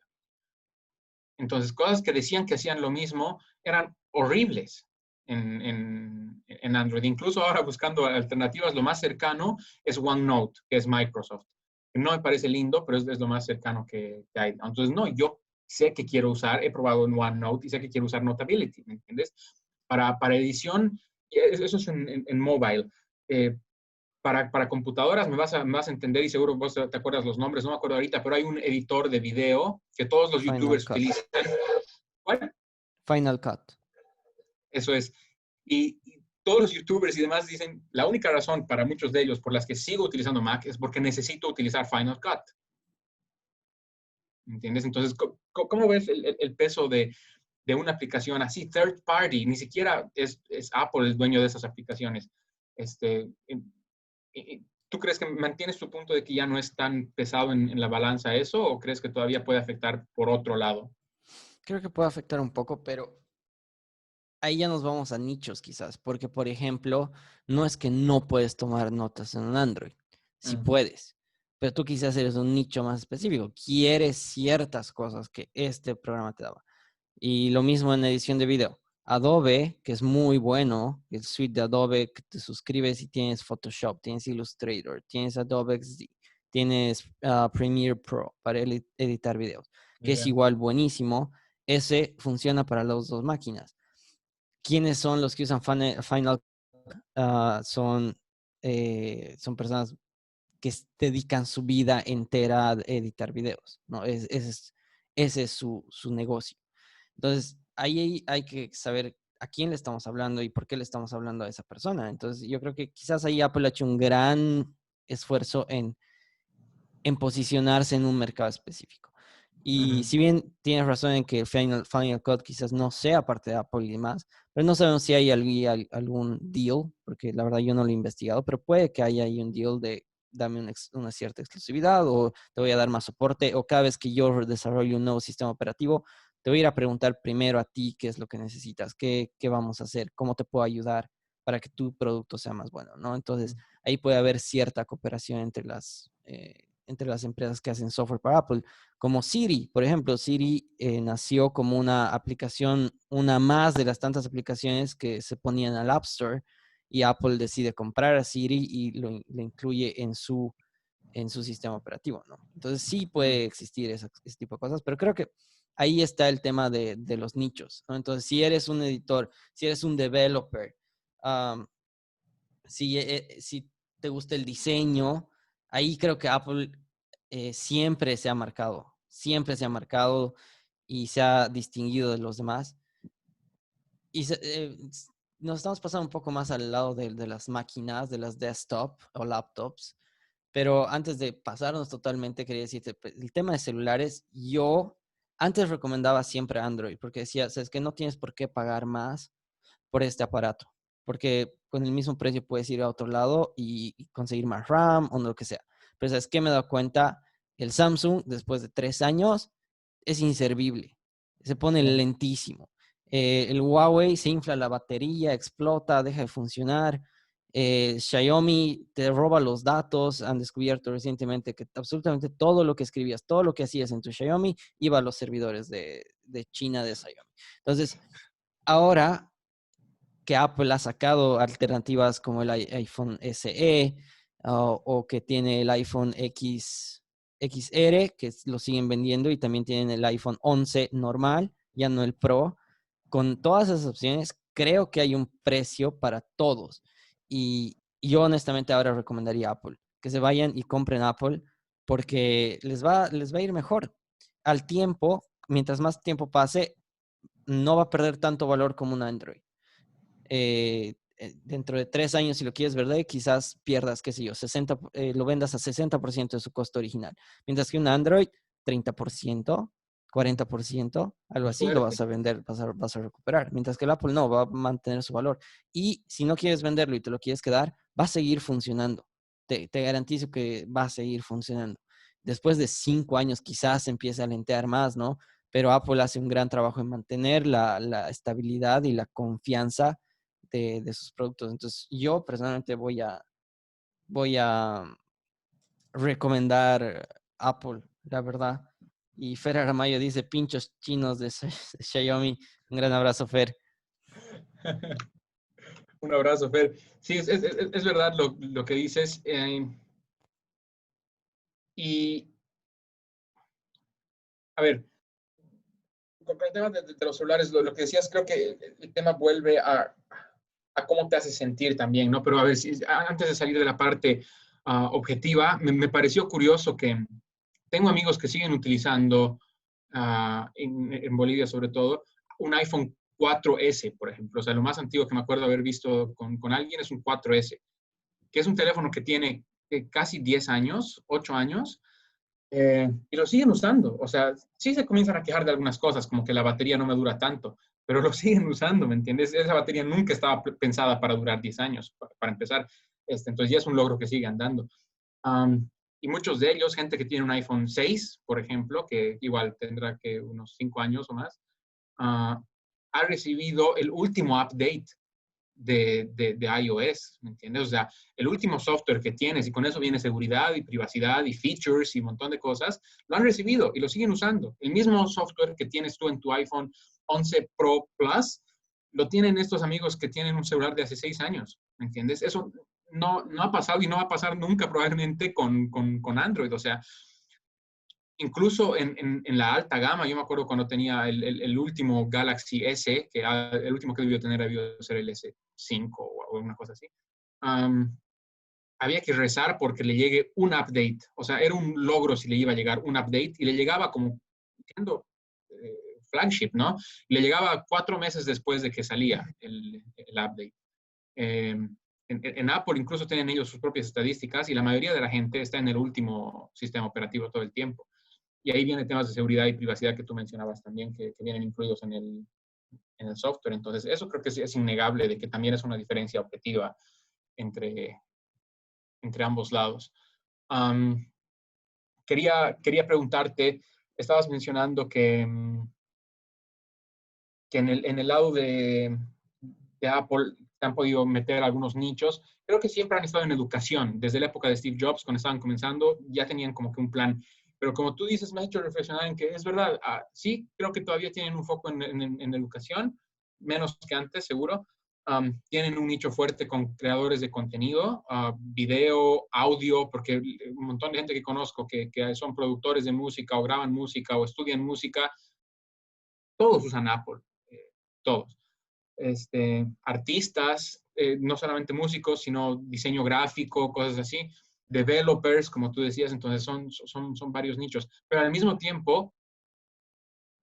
Entonces, cosas que decían que hacían lo mismo eran horribles en Android. Incluso ahora buscando alternativas, lo más cercano es OneNote, que es Microsoft. No me parece lindo, pero es lo más cercano que hay. Entonces, no, yo sé que quiero usar, he probado en OneNote y sé que quiero usar Notability, ¿me entiendes? Para edición, eso es en mobile. Para computadoras me vas a entender y seguro vos te acuerdas los nombres, no me acuerdo ahorita, pero hay un editor de video que todos los Final youtubers Cut. utilizan. ¿Cuál? Final Cut. Eso es. Y todos los youtubers y demás dicen, la única razón para muchos de ellos por las que sigo utilizando Mac es porque necesito utilizar Final Cut. ¿Entiendes? Entonces, ¿cómo ves el peso de una aplicación así, third party? Ni siquiera es Apple el dueño de esas aplicaciones. Este, ¿Tú crees que mantienes tu punto de que ya no es tan pesado en la balanza eso o crees que todavía puede afectar por otro lado? Creo que puede afectar un poco, pero ahí ya nos vamos a nichos quizás, porque por ejemplo, no es que no puedes tomar notas en un Android, sí Mm, puedes, pero tú quizás eres un nicho más específico, quieres ciertas cosas que este programa te daba. Y lo mismo en edición de video. Adobe, que es muy bueno, el suite de Adobe que te suscribes y tienes Photoshop, tienes Illustrator, tienes Adobe XD, tienes Premiere Pro para editar videos, que es yeah. igual buenísimo. Ese funciona para las dos máquinas. ¿Quiénes son los que usan Final? Son personas que dedican su vida entera a editar videos, ¿no? Ese es su negocio. Entonces, ahí hay que saber a quién le estamos hablando y por qué le estamos hablando a esa persona. Entonces, yo creo que quizás ahí Apple ha hecho un gran esfuerzo en posicionarse en un mercado específico. Y Ujú. si bien tienes razón en que el Final Cut quizás no sea parte de Apple y demás, pero no sabemos si hay algún deal, porque la verdad yo no lo he investigado, pero puede que haya ahí un deal de dame una cierta exclusividad o te voy a dar más soporte o cada vez que yo desarrollo un nuevo sistema operativo, te voy a ir a preguntar primero a ti qué es lo que necesitas, qué vamos a hacer, cómo te puedo ayudar para que tu producto sea más bueno, ¿no? Entonces, ahí puede haber cierta cooperación entre las empresas que hacen software para Apple, como Siri, por ejemplo. Siri nació como una aplicación, una más de las tantas aplicaciones que se ponían al App Store y Apple decide comprar a Siri y lo incluye en su sistema operativo, ¿no? Entonces sí puede existir ese tipo de cosas, pero creo que ahí está el tema de los nichos, ¿no? Entonces, si eres un editor, si eres un developer, um, si te gusta el diseño, ahí creo que Apple siempre se ha marcado y se ha distinguido de los demás. Y nos estamos pasando un poco más al lado de las máquinas, de las desktop o laptops, pero antes de pasarnos totalmente, quería decirte, pues, el tema de celulares, yo antes recomendaba siempre Android, porque decía, sabes que no tienes por qué pagar más por este aparato, porque con el mismo precio puedes ir a otro lado y conseguir más RAM o lo que sea. Pero ¿sabes qué? Me he dado cuenta, el Samsung después de 3 años es inservible, se pone Sí. lentísimo. El Huawei se infla la batería, explota, deja de funcionar. Xiaomi te roba los datos. Han descubierto recientemente que absolutamente todo lo que escribías, todo lo que hacías en tu Xiaomi iba a los servidores de China de Xiaomi. Entonces, ahora que Apple ha sacado alternativas como el iPhone SE o que tiene el iPhone XR, que lo siguen vendiendo, y también tienen el iPhone 11 normal, ya no el Pro. Con todas esas opciones, creo que hay un precio para todos. Y yo honestamente ahora recomendaría Apple, que se vayan y compren Apple porque les va a ir mejor. Al tiempo, mientras más tiempo pase, no va a perder tanto valor como un Android. Dentro de 3 años, si lo quieres vender, quizás pierdas, qué sé yo, 60, lo vendas a 60% de su costo original. Mientras que un Android, 30%, 40%, algo Con así, lo suerte. vas a vender, vas a recuperar. Mientras que el Apple no, va a mantener su valor. Y si no quieres venderlo y te lo quieres quedar, va a seguir funcionando. Te garantizo que va a seguir funcionando. Después de 5 años quizás empiece a lentear más, ¿no? Pero Apple hace un gran trabajo en mantener la estabilidad y la confianza de sus productos. Entonces, yo personalmente voy a recomendar Apple, la verdad. Y Fer Aramayo dice, pinchos chinos de Xiaomi. Un gran abrazo, Fer. Un abrazo, Fer. Sí, es verdad lo que dices. Y, a ver, con el tema de los celulares, lo que decías, creo que el tema vuelve a cómo te hace sentir también, ¿no? Pero a ver, antes de salir de la parte objetiva, me pareció curioso que tengo amigos que siguen utilizando, en Bolivia sobre todo, un iPhone 4S, por ejemplo. O sea, lo más antiguo que me acuerdo haber visto con alguien es un 4S, que es un teléfono que tiene casi 10 años, 8 años, y lo siguen usando. O sea, sí se comienzan a quejar de algunas cosas, como que la batería no me dura tanto, pero lo siguen usando, ¿me entiendes? Esa batería nunca estaba pensada para durar 10 años, para empezar. Entonces ya es un logro que sigue andando. Um, y muchos de ellos, gente que tiene un iPhone 6, por ejemplo, que igual tendrá que unos 5 años o más, ha recibido el último update de iOS, ¿me entiendes? O sea, el último software que tienes y con eso viene seguridad y privacidad y features y un montón de cosas, lo han recibido y lo siguen usando. El mismo software que tienes tú en tu iPhone 11 Pro Plus, lo tienen estos amigos que tienen un celular de hace 6 años, ¿me entiendes? Eso no ha pasado y no va a pasar nunca probablemente con Android. O sea, incluso en la alta gama, yo me acuerdo cuando tenía el último Galaxy S, que el último que debió tener debió ser el S5 o una cosa así. Um, Había que rezar porque le llegue un update. O sea, era un logro si le iba a llegar un update y le llegaba como flagship, ¿no? Le llegaba 4 meses después de que salía el update. En Apple incluso tienen ellos sus propias estadísticas y la mayoría de la gente está en el último sistema operativo todo el tiempo. Y ahí vienen temas de seguridad y privacidad que tú mencionabas también, que vienen incluidos en el software. Entonces, eso creo que es innegable de que también es una diferencia objetiva entre ambos lados. Quería preguntarte, estabas mencionando que en el lado de Apple se han podido meter algunos nichos. Creo que siempre han estado en educación. Desde la época de Steve Jobs, cuando estaban comenzando, ya tenían como que un plan. Pero como tú dices, me ha hecho reflexionar en que es verdad. Sí, creo que todavía tienen un foco en educación, menos que antes, seguro. Tienen un nicho fuerte con creadores de contenido, video, audio, porque un montón de gente que conozco que son productores de música o graban música o estudian música, todos usan Apple, todos. Artistas, no solamente músicos, sino diseño gráfico, cosas así, developers, como tú decías, entonces son varios nichos. Pero al mismo tiempo,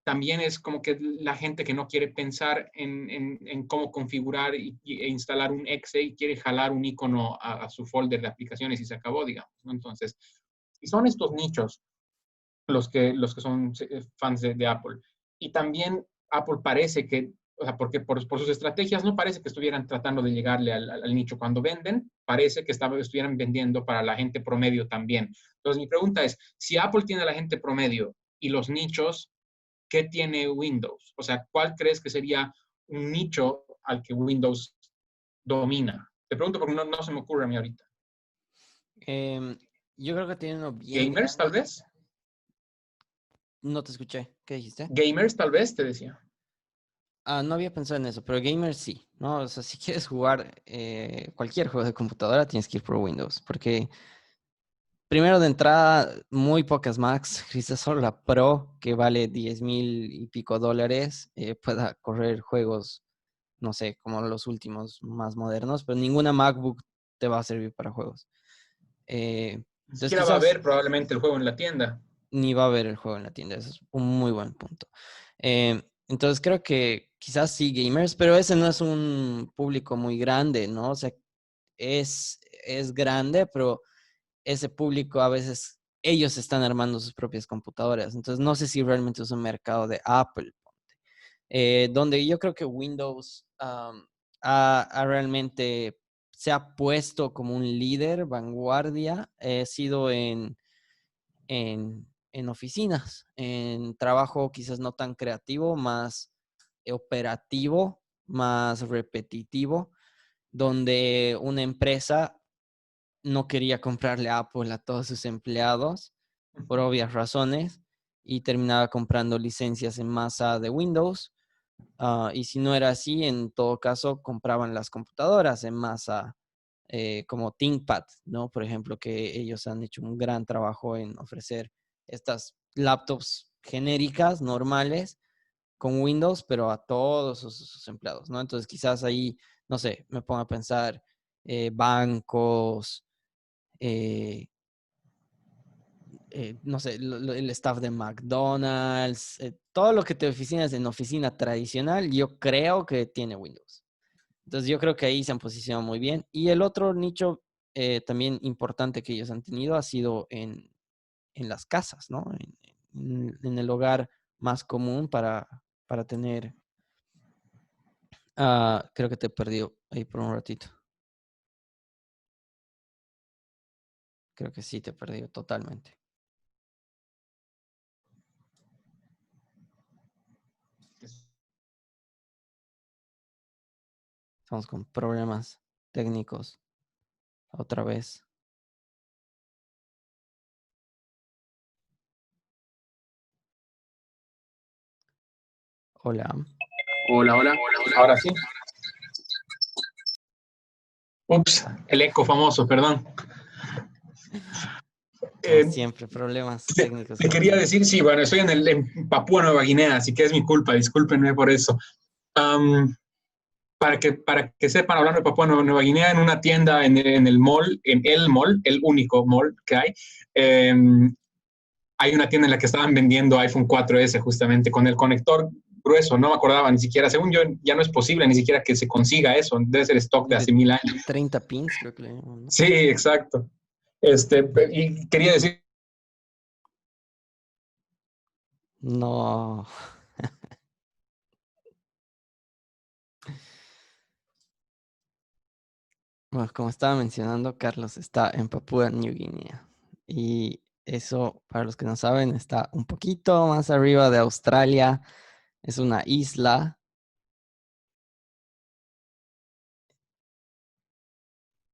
también es como que la gente que no quiere pensar en cómo configurar e instalar un exe y quiere jalar un icono a su folder de aplicaciones y se acabó, digamos, ¿no? Entonces, y son estos nichos los que son fans de Apple. Y también Apple parece que, o sea, porque por sus estrategias no parece que estuvieran tratando de llegarle al nicho. Cuando venden, parece que estuvieran vendiendo para la gente promedio también. Entonces, mi pregunta es, si Apple tiene a la gente promedio y los nichos, ¿qué tiene Windows? O sea, ¿cuál crees que sería un nicho al que Windows domina? Te pregunto porque no se me ocurre a mí ahorita. Yo creo que tiene uno bien ¿Gamers, tal grande. vez? No te escuché. ¿Qué dijiste? ¿Gamers, tal vez? Te decía. No había pensado en eso, pero gamers sí, ¿no? O sea, si quieres jugar cualquier juego de computadora, tienes que ir por Windows, porque primero de entrada, muy pocas Macs, quizás solo la Pro, que vale 10,000 y pico dólares, pueda correr juegos, no sé, como los últimos más modernos, pero ninguna MacBook te va a servir para juegos. Ni Entonces siquiera va a quizás haber probablemente el juego en la tienda. ni va a haber el juego en la tienda, eso es un muy buen punto. Entonces creo que quizás sí gamers, pero ese no es un público muy grande, ¿no? O sea, es grande, pero ese público a veces ellos están armando sus propias computadoras. Entonces no sé si realmente es un mercado de Apple, donde yo creo que Windows ha realmente se ha puesto como un líder, vanguardia, ha sido en oficinas, en trabajo quizás no tan creativo, más operativo, más repetitivo, donde una empresa no quería comprarle Apple a todos sus empleados por obvias razones y terminaba comprando licencias en masa de Windows. Y si no era así, en todo caso, compraban las computadoras en masa, como ThinkPad, ¿no? Por ejemplo, que ellos han hecho un gran trabajo en ofrecer estas laptops genéricas, normales, con Windows, pero a todos sus empleados, ¿no? Entonces, quizás ahí, no sé, me pongo a pensar bancos, eh, no sé, el staff de McDonald's, todo lo que te oficinas en oficina tradicional, yo creo que tiene Windows. Entonces yo creo que ahí se han posicionado muy bien. Y el otro nicho también importante que ellos han tenido ha sido en las casas, ¿no? En el hogar más común para tener... creo que te he perdido ahí por un ratito. Creo que sí, te he perdido totalmente. Estamos con problemas técnicos otra vez. Hola. Hola, hola. Ahora sí. Ups, el eco famoso, perdón. Como Eh, siempre, problemas te, técnicos te con quería Teams. decir, sí, bueno, estoy en Papúa Nueva Guinea, así que es mi culpa, discúlpenme por eso. Um, para que sepan, hablando de Papúa Nueva Guinea, en una tienda en el mall, el único mall que hay hay una tienda en la que estaban vendiendo iPhone 4S justamente con el conector grueso, no me acordaba ni siquiera, según yo ya no es posible ni siquiera que se consiga eso, debe ser stock de De hace 1000 años. 30 pins, creo que le llaman, ¿no? Sí, exacto. Y quería decir, No. Bueno, como estaba mencionando, Carlos está en Papúa New Guinea. Y eso, para los que no saben, está un poquito más arriba de Australia. Es una isla.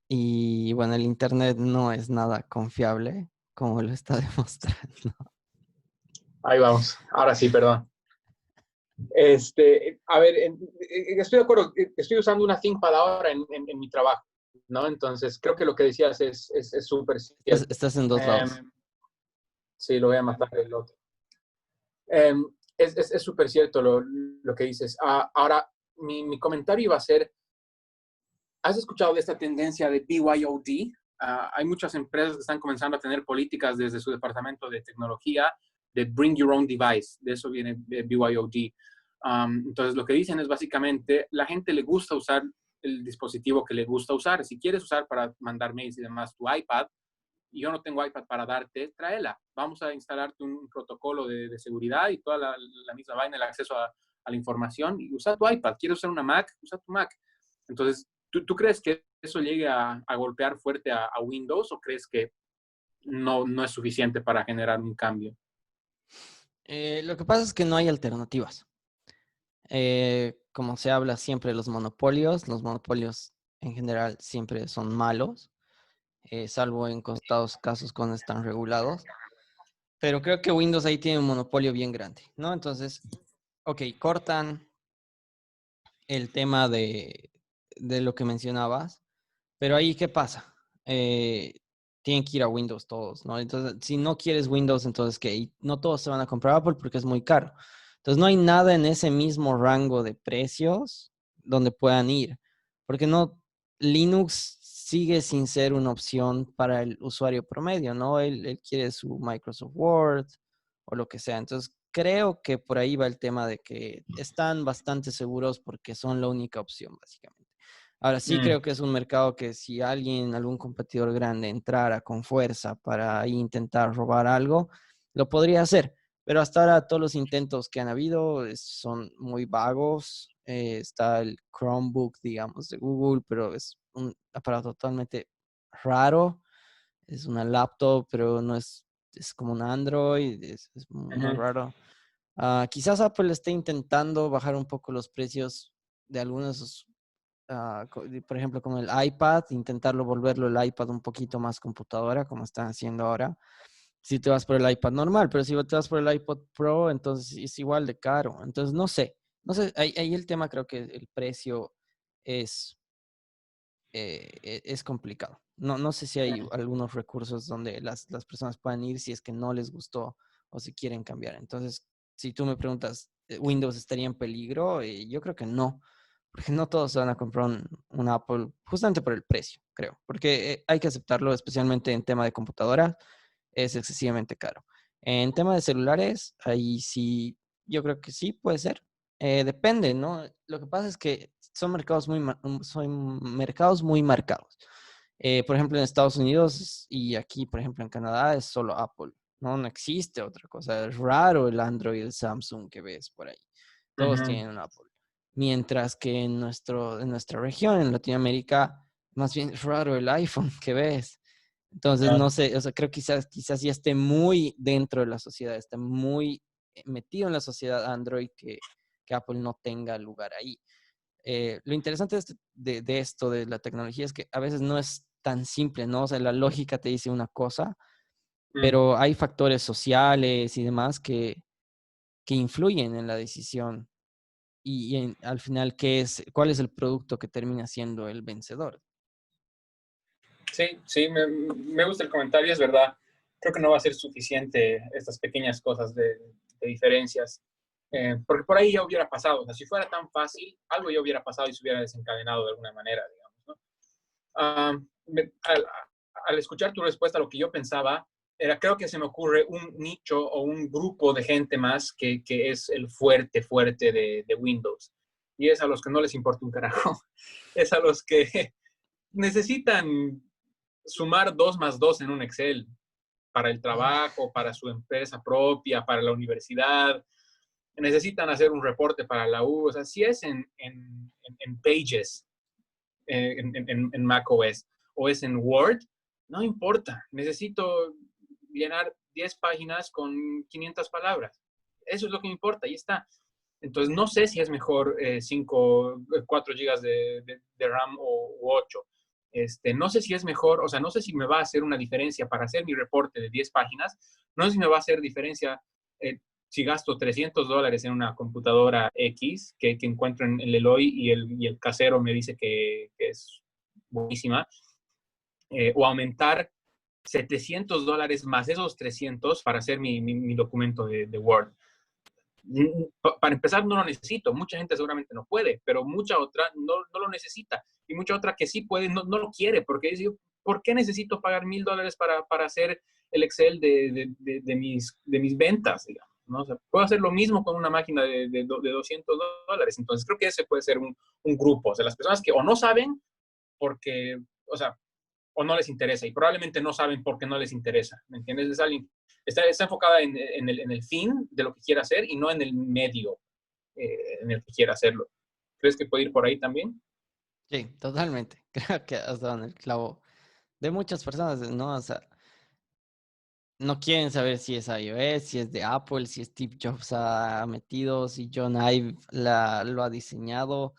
Y bueno, el internet no es nada confiable, como lo está demostrando. ahí vamos, ahora sí, perdón. A ver, estoy de acuerdo, estoy usando una ThinkPad ahora en mi trabajo, ¿no? Entonces, creo que lo que decías es súper cierto. Estás en dos lados. Sí, lo voy a matar el otro. Es súper cierto lo que dices. Ahora, mi comentario iba a ser, ¿has escuchado de esta tendencia de BYOD? Hay muchas empresas que están comenzando a tener políticas desde su departamento de tecnología de Bring Your Own Device. De eso viene BYOD. Entonces, lo que dicen es básicamente, la gente le gusta usar el dispositivo que le gusta usar. Si quieres usar para mandar mails y demás tu iPad, y yo no tengo iPad para darte, tráela. Vamos a instalarte un protocolo de seguridad y toda la misma vaina, el acceso a la información, y usa tu iPad. ¿Quieres usar una Mac? Usa tu Mac. Entonces, ¿tú crees que eso llegue a golpear fuerte a Windows o crees que no es suficiente para generar un cambio? Lo que pasa es que no hay alternativas. Como se habla siempre de los monopolios en general siempre son malos, salvo en contados casos cuando están regulados. Pero creo que Windows ahí tiene un monopolio bien grande, ¿no? Entonces, ok, cortan el tema de lo que mencionabas, pero ahí, ¿qué pasa? Tienen que ir a Windows todos, ¿no? Entonces, si no quieres Windows, entonces, ¿qué? Y no todos se van a comprar Apple porque es muy caro. Entonces, no hay nada en ese mismo rango de precios donde puedan ir, porque no, Linux sigue sin ser una opción para el usuario promedio, ¿no? Él quiere su Microsoft Word o lo que sea. Entonces, creo que por ahí va el tema de que están bastante seguros porque son la única opción, básicamente. Ahora sí Mm, creo que es un mercado que si alguien, algún competidor grande entrara con fuerza para intentar robar algo, lo podría hacer. Pero hasta ahora todos los intentos que han habido son muy vagos. Está el Chromebook, digamos, de Google, pero es un aparato totalmente raro. Es una laptop, pero no es como un Android, es muy ujú, raro. Quizás Apple esté intentando bajar un poco los precios de algunos, por ejemplo, con el iPad, intentarlo volverlo el iPad un poquito más computadora, como están haciendo ahora. Si te vas por el iPad normal, pero si te vas por el iPod Pro, entonces es igual de caro. Entonces, no sé, ahí el tema creo que el precio es, es complicado. No sé si hay algunos recursos donde las personas puedan ir si es que no les gustó o si quieren cambiar. Entonces, si tú me preguntas, ¿Windows estaría en peligro? Yo creo que no, porque no todos se van a comprar un Apple justamente por el precio, creo, porque hay que aceptarlo, especialmente en tema de computadora, es excesivamente caro. En tema de celulares, ahí sí, yo creo que sí puede ser. Depende, ¿no? Lo que pasa es que son mercados muy marcados. Por ejemplo, en Estados Unidos y aquí, por ejemplo, en Canadá es solo Apple, ¿no? No existe otra cosa. Es raro el Android, el Samsung que ves por ahí. Todos ujú, tienen un Apple. Mientras que en nuestra región, en Latinoamérica, más bien es raro el iPhone que ves. Entonces, claro. no sé, o sea, creo que quizás ya esté muy dentro de la sociedad, esté muy metido en la sociedad Android que Apple no tenga lugar ahí. Lo interesante de esto, de la tecnología, es que a veces no es tan simple, ¿no? O sea, la lógica te dice una cosa, Mm. pero hay factores sociales y demás que influyen en la decisión y al final, ¿cuál es el producto que termina siendo el vencedor? Sí, sí, me gusta el comentario, es verdad. Creo que no va a ser suficiente estas pequeñas cosas de diferencias, porque por ahí ya hubiera pasado. O sea, si fuera tan fácil, algo ya hubiera pasado y se hubiera desencadenado de alguna manera, digamos, ¿no? Ah, al escuchar tu respuesta, lo que yo pensaba creo que se me ocurre un nicho o un grupo de gente más que es el fuerte de Windows. Y es a los que no les importa un carajo. Es a los que necesitan sumar 2 más 2 en un Excel para el trabajo, para su empresa propia, para la universidad. Necesitan hacer un reporte para la U. O sea, si es en Pages, en macOS, o es en Word, no importa. Necesito llenar 10 páginas con 500 palabras. Eso es lo que me importa, y está. Entonces, no sé si es mejor 4 gigas de RAM o 8. No sé si es mejor, o sea, no sé si me va a hacer una diferencia para hacer mi reporte de 10 páginas. No sé si me va a hacer diferencia eh, si gasto $300 en una computadora X que encuentro en el Eloy y el casero me dice que es buenísima, o aumentar $700 más esos 300 para hacer mi documento de Word. Para empezar, no lo necesito. Mucha gente seguramente no puede, pero mucha otra no lo necesita. Y mucha otra que sí puede, no lo quiere, porque dice, ¿por qué necesito pagar $1,000 para hacer el Excel de mis ventas, digamos? ¿No? O sea, puedo hacer lo mismo con una máquina de $200. Entonces, creo que ese puede ser un grupo. O sea, las personas que o no saben porque, o sea, o no les interesa, y probablemente no saben por qué no les interesa, ¿me entiendes? Es alguien, está enfocada en el fin de lo que quiere hacer y no en el medio en el que quiere hacerlo. ¿Crees que puede ir por ahí también? Sí, totalmente. Creo que has dado en el clavo de muchas personas, ¿no? O sea, no quieren saber si es iOS, si es de Apple, si Steve Jobs ha metido, si John Ive lo ha diseñado,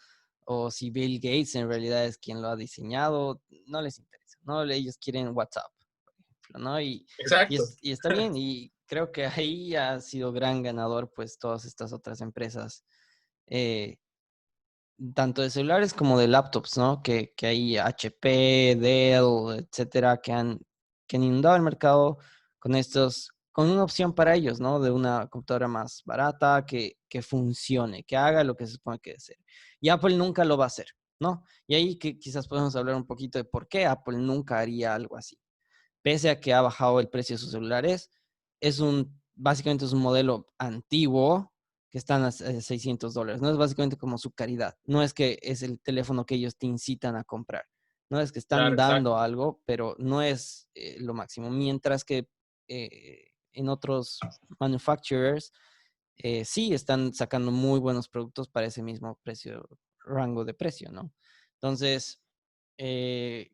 o si Bill Gates en realidad es quien lo ha diseñado. No les interesa, ¿no? Ellos quieren WhatsApp, por ejemplo, ¿no? Exacto. Y está bien, y creo que ahí ha sido gran ganador, pues, todas estas otras empresas, eh, tanto de celulares como de laptops, ¿no? Que hay HP, Dell, etcétera, que han inundado el mercado con una opción para ellos, ¿no? De una computadora más barata, que funcione, que haga lo que se supone que debe hacer. Y Apple nunca lo va a hacer, ¿no? Y ahí que quizás podemos hablar un poquito de por qué Apple nunca haría algo así. Pese a que ha bajado el precio de sus celulares, básicamente es un modelo antiguo que están a $600. No es básicamente como su caridad. No es que es el teléfono que ellos te incitan a comprar. No es que están Claro, dando exacto. algo, pero no es lo máximo. Mientras que en otros manufacturers sí están sacando muy buenos productos para ese mismo precio, rango de precio, ¿no? Entonces, eh,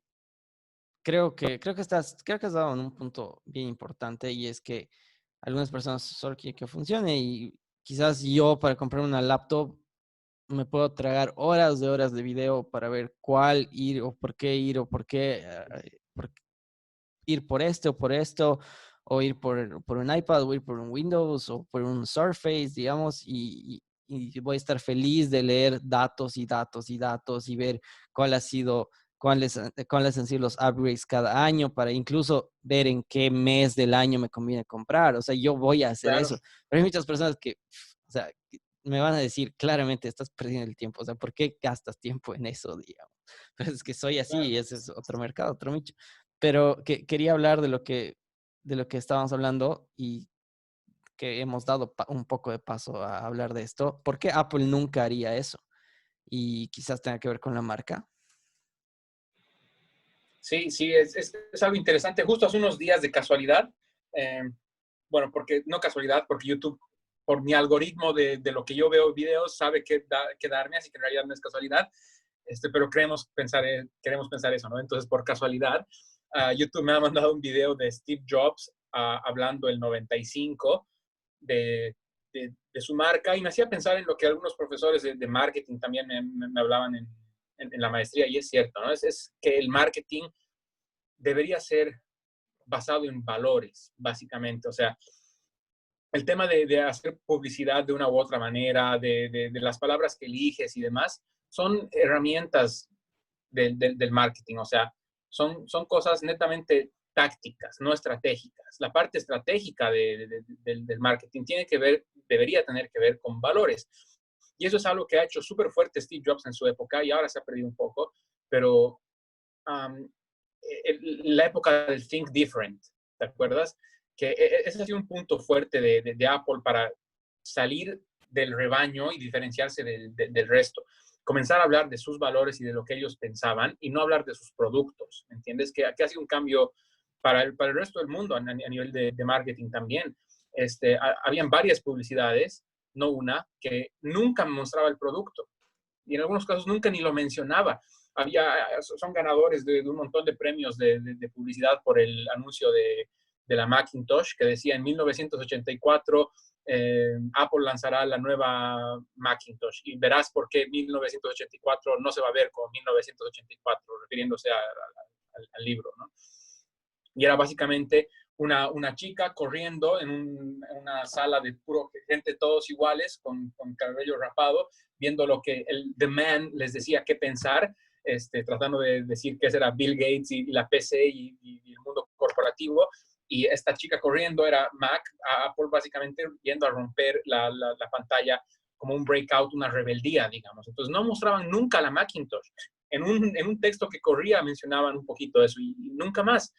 creo que has dado en un punto bien importante, y es que algunas personas solo quieren que funcione, y quizás yo para comprar una laptop me puedo tragar horas de video para ver cuál ir o por qué ir o por qué ir por este o por esto, o ir por un iPad, o ir por un Windows, o por un Surface, digamos, y voy a estar feliz de leer datos y datos y datos y ver cuál ha sido, cuáles han sido los upgrades cada año, para incluso ver en qué mes del año me conviene comprar. O sea, yo voy a hacer Claro, eso. Pero hay muchas personas que, o sea, que me van a decir claramente, estás perdiendo el tiempo. O sea, ¿por qué gastas tiempo en eso, digamos? Pero es que soy así, claro. y ese es otro mercado, otro nicho. Pero quería hablar de lo que estábamos hablando, y que hemos dado un poco de paso a hablar de esto. ¿Por qué Apple nunca haría eso? Y quizás tenga que ver con la marca. Sí, sí, es algo interesante. Justo hace unos días de casualidad, eh, bueno, porque no casualidad, porque YouTube, por mi algoritmo de lo que yo veo videos, sabe qué darme, así que en realidad no es casualidad, pero queremos pensar eso, ¿no? Entonces, por casualidad, YouTube me ha mandado un video de Steve Jobs hablando el 95 de su marca, y me hacía pensar en lo que algunos profesores de marketing también me hablaban en la maestría, y es cierto, ¿no? Es que el marketing debería ser basado en valores, básicamente. O sea, el tema de hacer publicidad de una u otra manera, de las palabras que eliges y demás, son herramientas del marketing. O sea, son cosas netamente tácticas, no estratégicas. La parte estratégica del marketing debería tener que ver con valores. Y eso es algo que ha hecho súper fuerte Steve Jobs en su época, y ahora se ha perdido un poco, pero la época del Think Different, ¿te acuerdas? que ese ha sido un punto fuerte de Apple para salir del rebaño y diferenciarse del resto. Comenzar a hablar de sus valores y de lo que ellos pensaban y no hablar de sus productos, ¿entiendes? Que ha sido un cambio para el resto del mundo a nivel de marketing también. Habían varias publicidades, no una, que nunca mostraba el producto y en algunos casos nunca ni lo mencionaba. Son ganadores de un montón de premios de publicidad por el anuncio de la Macintosh, que decía en 1984 Apple lanzará la nueva Macintosh y verás por qué 1984 no se va a ver como 1984, refiriéndose al libro, ¿no? Y era básicamente una chica corriendo en una sala de puro gente todos iguales, con cabello rapado, viendo lo que The Man les decía qué pensar, tratando de decir que ese era Bill Gates y la PC y el mundo corporativo. Y esta chica corriendo era Mac, Apple básicamente yendo a romper la pantalla como un breakout, una rebeldía, digamos. Entonces no mostraban nunca la Macintosh. En un texto que corría mencionaban un poquito de eso y nunca más.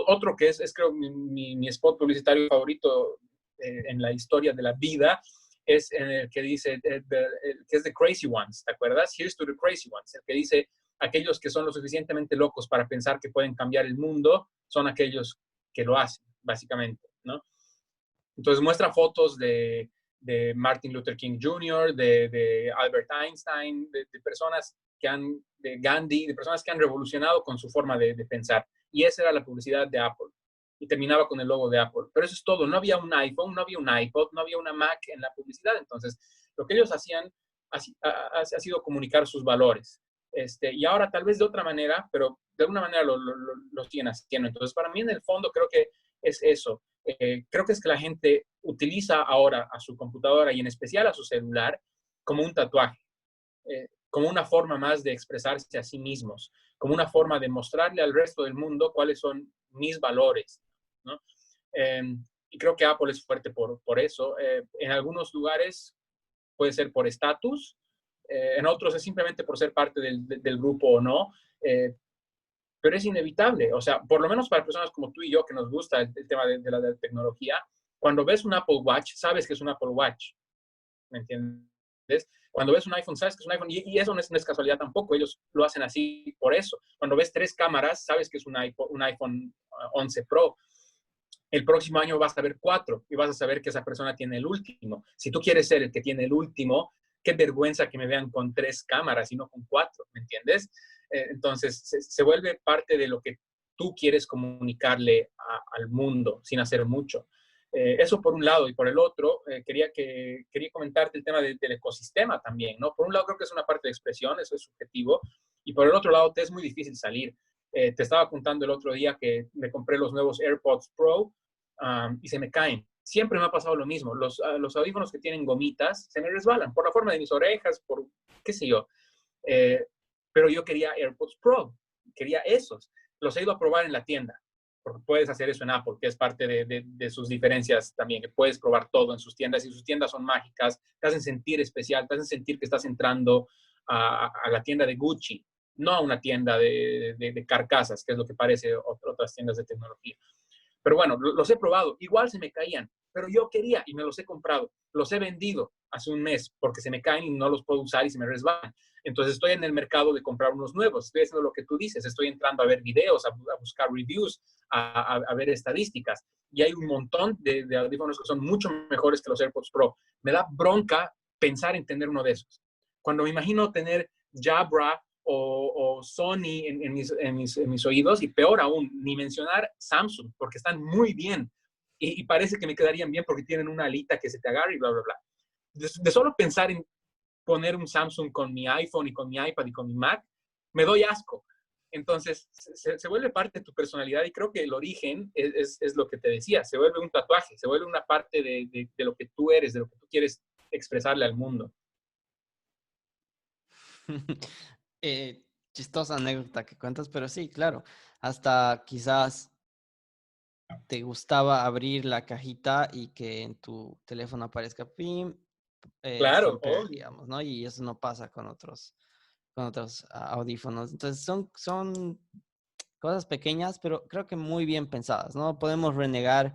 Otro que es creo mi spot publicitario favorito en la historia de la vida es el que dice, que es The Crazy Ones, ¿te acuerdas? Here's to the Crazy Ones, el que dice, aquellos que son lo suficientemente locos para pensar que pueden cambiar el mundo son aquellos que lo hacen, básicamente, ¿no? Entonces muestra fotos de Martin Luther King Jr., de Albert Einstein, de personas de Gandhi, de personas que han revolucionado con su forma de pensar. Y esa era la publicidad de Apple. Y terminaba con el logo de Apple. Pero eso es todo. No había un iPhone, no había un iPod, no había una Mac en la publicidad. Entonces, lo que ellos hacían ha sido comunicar sus valores. Y ahora tal vez de otra manera, pero de alguna manera lo siguen haciendo. Entonces, para mí en el fondo creo que es eso. Creo que es que la gente utiliza ahora a su computadora y en especial a su celular como un tatuaje, como una forma más de expresarse a sí mismos, como una forma de mostrarle al resto del mundo cuáles son mis valores, ¿no? Y creo que Apple es fuerte por eso. En algunos lugares puede ser por estatus, en otros es simplemente por ser parte del grupo o no. Pero es inevitable. O sea, por lo menos para personas como tú y yo que nos gusta el tema de la tecnología, cuando ves un Apple Watch, sabes que es un Apple Watch. ¿Me entiendes? Cuando ves un iPhone, sabes que es un iPhone. Y eso no es casualidad tampoco. Ellos lo hacen así por eso. Cuando ves 3 cámaras, sabes que es un iPhone 11 Pro. El próximo año vas a ver 4 y vas a saber que esa persona tiene el último. Si tú quieres ser el que tiene el último, qué vergüenza que me vean con 3 cámaras y no con 4, ¿me entiendes? Entonces, se vuelve parte de lo que tú quieres comunicarle al mundo sin hacer mucho. Eso por un lado. Y por el otro, quería comentarte el tema del ecosistema también, ¿no? Por un lado creo que es una parte de expresión, eso es subjetivo, y por el otro lado te es muy difícil salir. Te estaba contando el otro día que me compré los nuevos AirPods Pro y se me caen. Siempre me ha pasado lo mismo. Los audífonos que tienen gomitas se me resbalan por la forma de mis orejas, por qué sé yo. Pero yo quería AirPods Pro, quería esos. Los he ido a probar en la tienda, porque puedes hacer eso en Apple, que es parte de sus diferencias también, que puedes probar todo en sus tiendas y sus tiendas son mágicas, te hacen sentir especial, te hacen sentir que estás entrando a la tienda de Gucci, no a una tienda de carcasas, que es lo que parece otras tiendas de tecnología. Pero bueno, los he probado. Igual se me caían, pero yo quería y me los he comprado. Los he vendido hace un mes porque se me caen y no los puedo usar y se me resbalan. Entonces estoy en el mercado de comprar unos nuevos. Estoy haciendo lo que tú dices. Estoy entrando a ver videos, a buscar reviews, a ver estadísticas. Y hay un montón de audífonos que son mucho mejores que los AirPods Pro. Me da bronca pensar en tener uno de esos. Cuando me imagino tener Jabra o Sony en mis oídos, y peor aún, ni mencionar Samsung, porque están muy bien y parece que me quedarían bien porque tienen una alita que se te agarra y bla, bla, bla. De solo pensar en poner un Samsung con mi iPhone y con mi iPad y con mi Mac, me doy asco. Entonces, se vuelve parte de tu personalidad y creo que el origen es lo que te decía, se vuelve un tatuaje, se vuelve una parte de lo que tú eres, de lo que tú quieres expresarle al mundo. Chistosa anécdota que cuentas, pero sí, claro. Hasta quizás te gustaba abrir la cajita y que en tu teléfono aparezca PIM, Claro, Samper, obvio. digamos, ¿no? Y eso no pasa con otros audífonos. Entonces son cosas pequeñas, pero creo que muy bien pensadas, ¿no? Podemos renegar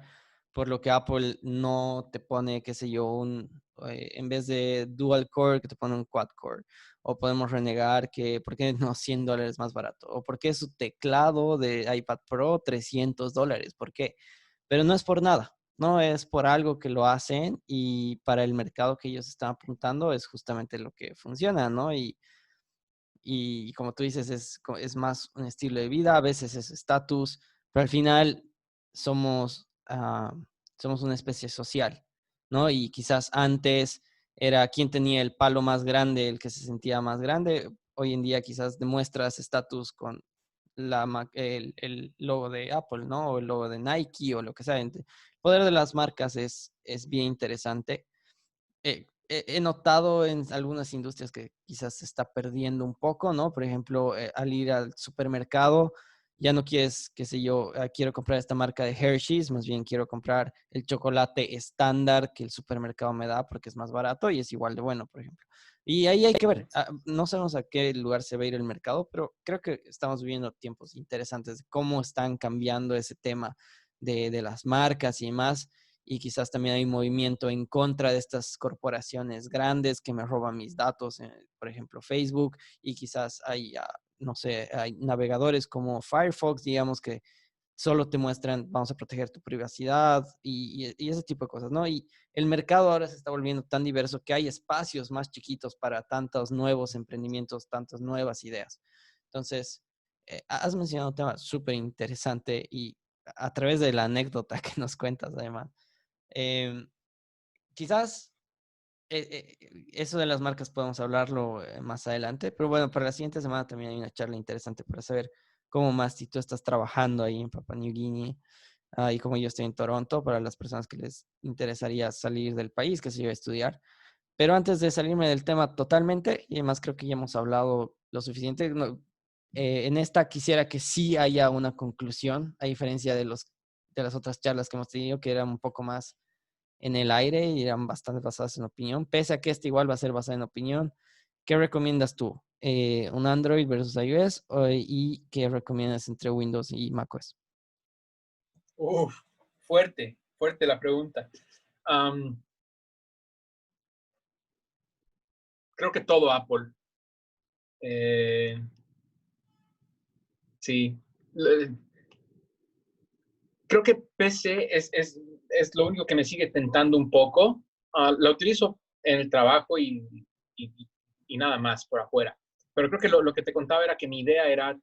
por lo que Apple no te pone, qué sé yo, en vez de dual core, que te pone un quad core. O podemos renegar que, ¿por qué no $100 más barato? O ¿por qué su teclado de iPad Pro $300? ¿Por qué? Pero no es por nada, no es por algo que lo hacen y para el mercado que ellos están apuntando es justamente lo que funciona, ¿no? Y como tú dices, es más un estilo de vida, a veces es estatus, pero al final somos, somos una especie social, ¿no? Y quizás antes era quien tenía el palo más grande, el que se sentía más grande. Hoy en día quizás demuestras estatus con el logo de Apple, ¿no? O el logo de Nike o lo que sea. El poder de las marcas es bien interesante. He notado en algunas industrias que quizás se está perdiendo un poco, ¿no? Por ejemplo, al ir al supermercado, ya no quieres, qué sé yo, quiero comprar esta marca de Hershey's, más bien quiero comprar el chocolate estándar que el supermercado me da porque es más barato y es igual de bueno, por ejemplo. Y ahí hay que ver, no sabemos a qué lugar se va a ir el mercado, pero creo que estamos viviendo tiempos interesantes de cómo están cambiando ese tema de las marcas y demás y quizás también hay movimiento en contra de estas corporaciones grandes que me roban mis datos, por ejemplo, Facebook, y quizás hay, no sé, hay navegadores como Firefox, digamos, que solo te muestran, vamos a proteger tu privacidad y ese tipo de cosas, ¿no? Y el mercado ahora se está volviendo tan diverso que hay espacios más chiquitos para tantos nuevos emprendimientos, tantas nuevas ideas. Entonces, has mencionado un tema súper interesante y a través de la anécdota que nos cuentas, además. Em, quizás eso de las marcas podemos hablarlo más adelante, pero bueno, para la siguiente semana también hay una charla interesante para saber cómo más si tú estás trabajando ahí en Papua New Guinea y como yo estoy en Toronto, para las personas que les interesaría salir del país, que se yo, a estudiar. Pero antes de salirme del tema totalmente, y además creo que ya hemos hablado lo suficiente, en esta quisiera que sí haya una conclusión, a diferencia de las otras charlas que hemos tenido, que eran un poco más en el aire y eran bastante basadas en opinión, pese a que este igual va a ser basada en opinión. ¿Qué recomiendas tú? ¿Un Android versus iOS? ¿Y qué recomiendas entre Windows y macOS? Uf, fuerte, fuerte la pregunta. Um, Creo que todo Apple. Eh, sí. Creo que PC es lo único que me sigue tentando un poco. La utilizo en el trabajo y, y nada más por afuera. Pero creo que lo que te contaba era que mi idea era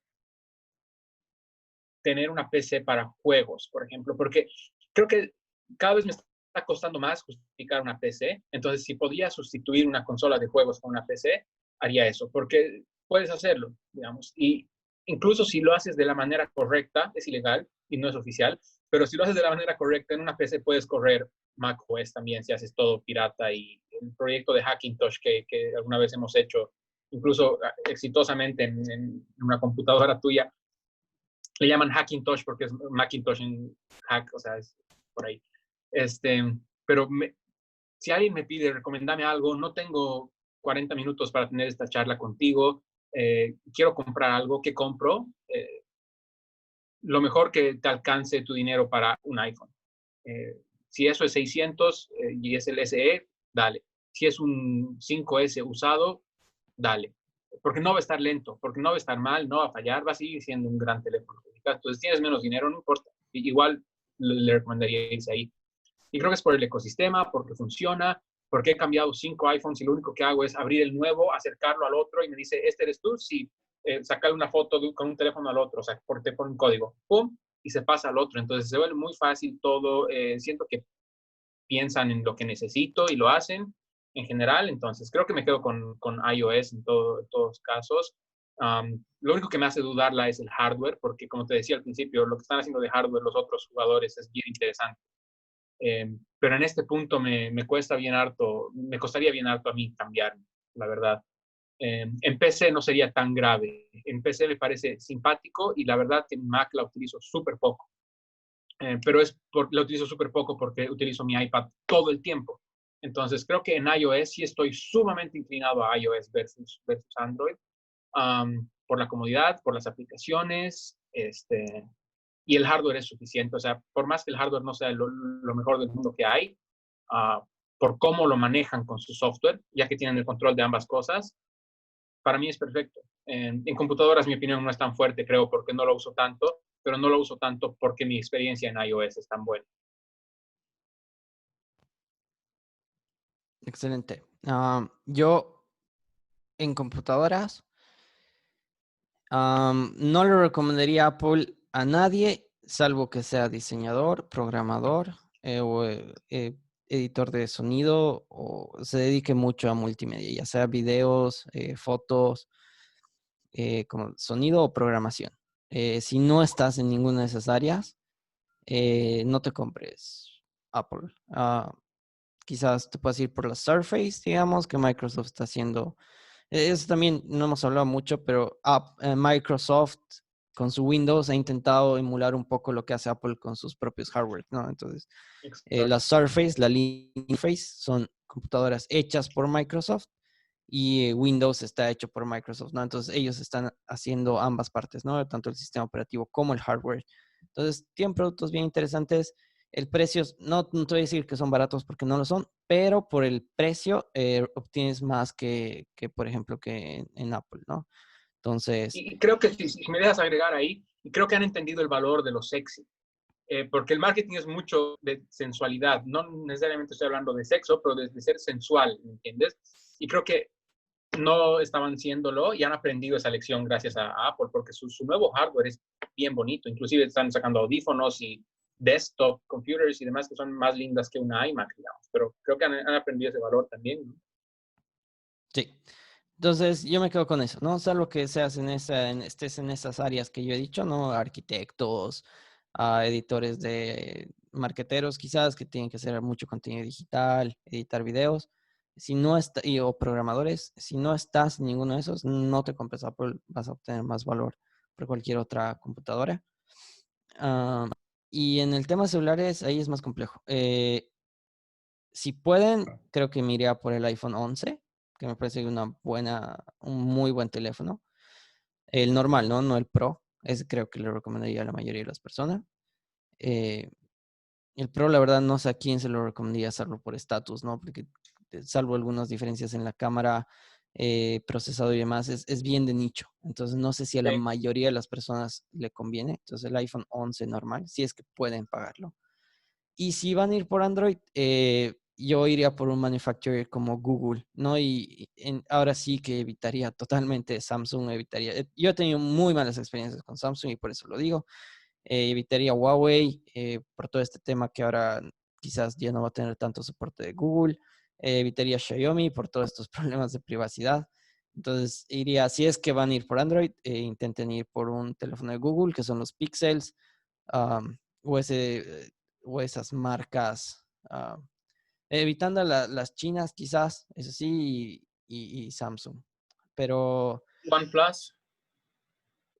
tener una PC para juegos, por ejemplo, porque creo que cada vez me está costando más justificar una PC. Entonces, si podía sustituir una consola de juegos con una PC, haría eso, porque puedes hacerlo, digamos. Y incluso si lo haces de la manera correcta, es ilegal y no es oficial, pero si lo haces de la manera correcta, en una PC puedes correr macOS también si haces todo pirata. Y el proyecto de Hackintosh que alguna vez hemos hecho, incluso exitosamente en una computadora tuya, le llaman Hackintosh porque es Macintosh en hack, o sea, es por ahí. Este, pero si alguien me pide, recomendame algo, no tengo 40 minutos para tener esta charla contigo, quiero comprar algo, ¿qué compro? Lo mejor que te alcance tu dinero para un iPhone. Eh, si eso es 600 y es el SE, dale. Si es un 5S usado, dale. Porque no va a estar lento, porque no va a estar mal, no va a fallar, va a seguir siendo un gran teléfono. Entonces, tienes menos dinero, no importa. Igual le recomendaría irse ahí. Y creo que es por el ecosistema, porque funciona, porque he cambiado 5 iPhones y lo único que hago es abrir el nuevo, acercarlo al otro y me dice, ¿este eres tú? Sí, sacar una foto con un teléfono al otro, o sea, te pone un código, ¡pum! Y se pasa al otro. Entonces se vuelve muy fácil todo. Siento que piensan en lo que necesito y lo hacen en general. Entonces creo que me quedo con iOS en todos casos. Lo único que me hace dudarla es el hardware, porque como te decía al principio, lo que están haciendo de hardware los otros jugadores es bien interesante. Pero en este punto me cuesta bien harto, me costaría bien harto a mí cambiar, la verdad. En PC no sería tan grave. En PC me parece simpático y la verdad que en Mac la utilizo súper poco. Pero la utilizo súper poco porque utilizo mi iPad todo el tiempo. Entonces creo que en iOS sí estoy sumamente inclinado a iOS versus Android, por la comodidad, por las aplicaciones, y el hardware es suficiente. O sea, por más que el hardware no sea lo mejor del mundo que hay, uh, por cómo lo manejan con su software, ya que tienen el control de ambas cosas, para mí es perfecto. En computadoras mi opinión no es tan fuerte, creo, porque no lo uso tanto, pero no lo uso tanto porque mi experiencia en iOS es tan buena. Excelente. Yo en computadoras no le recomendaría Apple a nadie, salvo que sea diseñador, programador o editor de sonido o se dedique mucho a multimedia, ya sea videos, fotos, como sonido o programación. Si no estás en ninguna de esas áreas, no te compres Apple. Quizás te puedas ir por la Surface, digamos, que Microsoft está haciendo. Eso también no hemos hablado mucho, pero Microsoft con su Windows ha intentado emular un poco lo que hace Apple con sus propios hardware, ¿no? Entonces, la Exacto. Surface, la Surface son computadoras hechas por Microsoft y Windows está hecho por Microsoft, ¿no? Entonces, ellos están haciendo ambas partes, ¿no? Tanto el sistema operativo como el hardware. Entonces, tienen productos bien interesantes. El precio, no te voy a decir que son baratos porque no lo son, pero por el precio obtienes más por ejemplo, que en Apple, ¿no? Entonces, Y creo que si me dejas agregar ahí, y creo que han entendido el valor de lo sexy. Porque el marketing es mucho de sensualidad. No necesariamente estoy hablando de sexo, pero de ser sensual, ¿me entiendes? Y creo que no estaban siéndolo y han aprendido esa lección gracias a Apple, porque su nuevo hardware es bien bonito. Inclusive están sacando audífonos y desktop computers y demás que son más lindas que una iMac, digamos. Pero creo que han aprendido ese valor también, ¿no? sí. Entonces, yo me quedo con eso, ¿no? Salvo que seas estés en esas áreas que yo he dicho, ¿no? Arquitectos, editores de marqueteros, quizás, que tienen que hacer mucho contenido digital, editar videos. Si no o programadores, si no estás en ninguno de esos, no te compres Apple, vas a obtener más valor por cualquier otra computadora. Ah, y en el tema celulares, ahí es más complejo. Si pueden, creo que me iría por el iPhone 11, que me parece un muy buen teléfono. El normal, ¿no? No el Pro. Ese creo que le recomendaría a la mayoría de las personas. Eh, el Pro, la verdad, no sé a quién se lo recomendaría hacerlo por estatus, ¿no? Porque salvo algunas diferencias en la cámara, procesador y demás, es bien de nicho. Entonces, no sé si a la Sí. mayoría de las personas le conviene. Entonces, el iPhone 11 normal, si es que pueden pagarlo. Y si van a ir por Android, yo iría por un manufacturer como Google, ¿no? Ahora sí que evitaría totalmente Samsung, yo he tenido muy malas experiencias con Samsung y por eso lo digo. Evitaría Huawei por todo este tema que ahora quizás ya no va a tener tanto soporte de Google. Evitaría Xiaomi por todos estos problemas de privacidad. Entonces, si es que van a ir por Android, intenten ir por un teléfono de Google, que son los Pixels, um, o, ese, o esas marcas, evitando las chinas quizás, eso sí, y Samsung. Pero, OnePlus.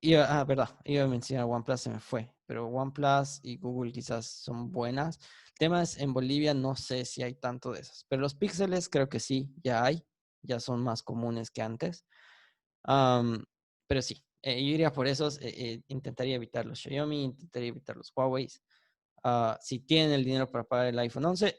verdad, iba a mencionar OnePlus, se me fue, pero OnePlus y Google quizás son buenas. Temas en Bolivia, no sé si hay tanto de esas, pero los píxeles creo que sí, ya hay, ya son más comunes que antes. Am, pero sí, yo iría por esos, intentaría evitar los Xiaomi, intentaría evitar los Huawei. Si tienen el dinero para pagar el iPhone 11,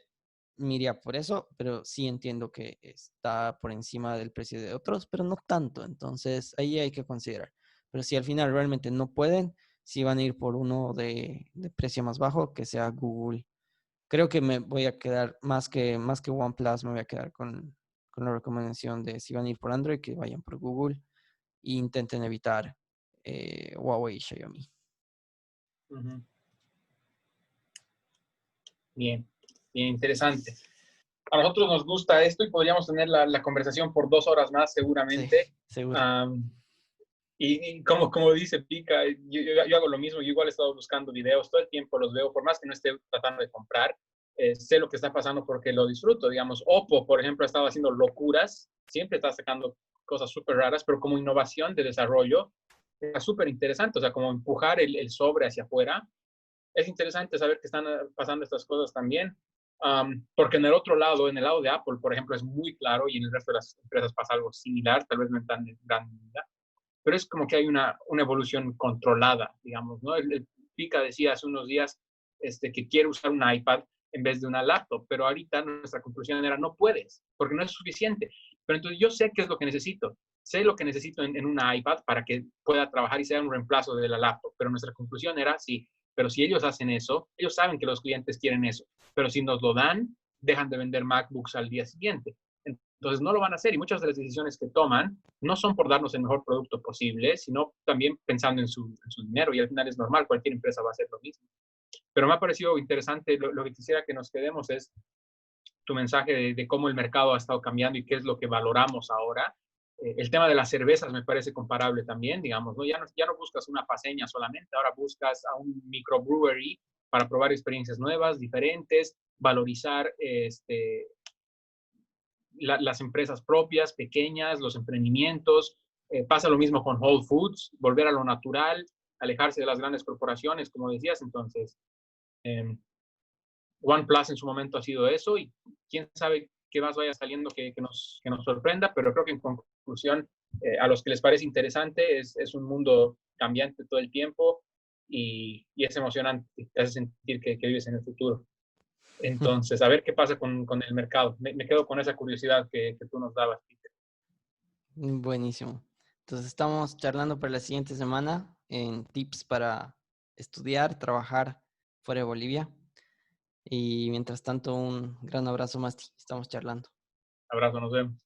me iría por eso, pero sí entiendo que está por encima del precio de otros, pero no tanto. Entonces, ahí hay que considerar. Pero si al final realmente no pueden, si van a ir por uno de precio más bajo, que sea Google. Creo que me voy a quedar más que OnePlus, me voy a quedar con la recomendación de si van a ir por Android, que vayan por Google e intenten evitar Huawei y Xiaomi. Uh-huh. Bien, bien interesante. A nosotros nos gusta esto y podríamos tener la conversación por 2 horas más Sí, seguramente. seguro. Um, y como dice Pica, yo hago lo mismo, yo igual he estado buscando videos, todo el tiempo los veo, por más que no esté tratando de comprar, sé lo que está pasando porque lo disfruto, digamos. Oppo, por ejemplo, ha estado haciendo locuras, siempre está sacando cosas súper raras, pero como innovación de desarrollo, es súper interesante, o sea, como empujar el sobre hacia afuera. Es interesante saber que están pasando estas cosas también, porque en el otro lado, en el lado de Apple, por ejemplo, es muy claro y en el resto de las empresas pasa algo similar, tal vez no en tan gran medida, pero es como que hay una evolución controlada, digamos, ¿no? El Pica decía hace unos días que quiere usar un iPad en vez de una laptop, pero ahorita nuestra conclusión era no puedes, porque no es suficiente. Pero entonces yo sé qué es lo que necesito. Sé lo que necesito en una iPad para que pueda trabajar y sea un reemplazo de la laptop, pero nuestra conclusión era sí, pero si ellos hacen eso, ellos saben que los clientes quieren eso, pero si nos lo dan, dejan de vender MacBooks al día siguiente. Entonces no lo van a hacer y muchas de las decisiones que toman no son por darnos el mejor producto posible, sino también pensando en su dinero y al final es normal, cualquier empresa va a hacer lo mismo. Pero me ha parecido interesante, lo que quisiera que nos quedemos es tu mensaje de cómo el mercado ha estado cambiando y qué es lo que valoramos ahora. El tema de las cervezas me parece comparable también, digamos, ¿no? Ya no buscas una paseña solamente, ahora buscas a un microbrewery para probar experiencias nuevas, diferentes, valorizar las empresas propias, pequeñas, los emprendimientos. Pasa lo mismo con Whole Foods, volver a lo natural, alejarse de las grandes corporaciones, como decías. Entonces, eh, OnePlus en su momento ha sido eso y quién sabe qué más vaya saliendo que nos sorprenda, pero creo que en conclusión, a los que les parece interesante, es un mundo cambiante todo el tiempo y es emocionante, te hace sentir que vives en el futuro. Entonces, a ver qué pasa con el mercado. Me quedo con esa curiosidad que tú nos dabas, Peter. Buenísimo. Entonces estamos charlando para la siguiente semana en tips para estudiar, trabajar fuera de Bolivia. Y mientras tanto, un gran abrazo, Masti. Estamos charlando. Abrazo, nos vemos.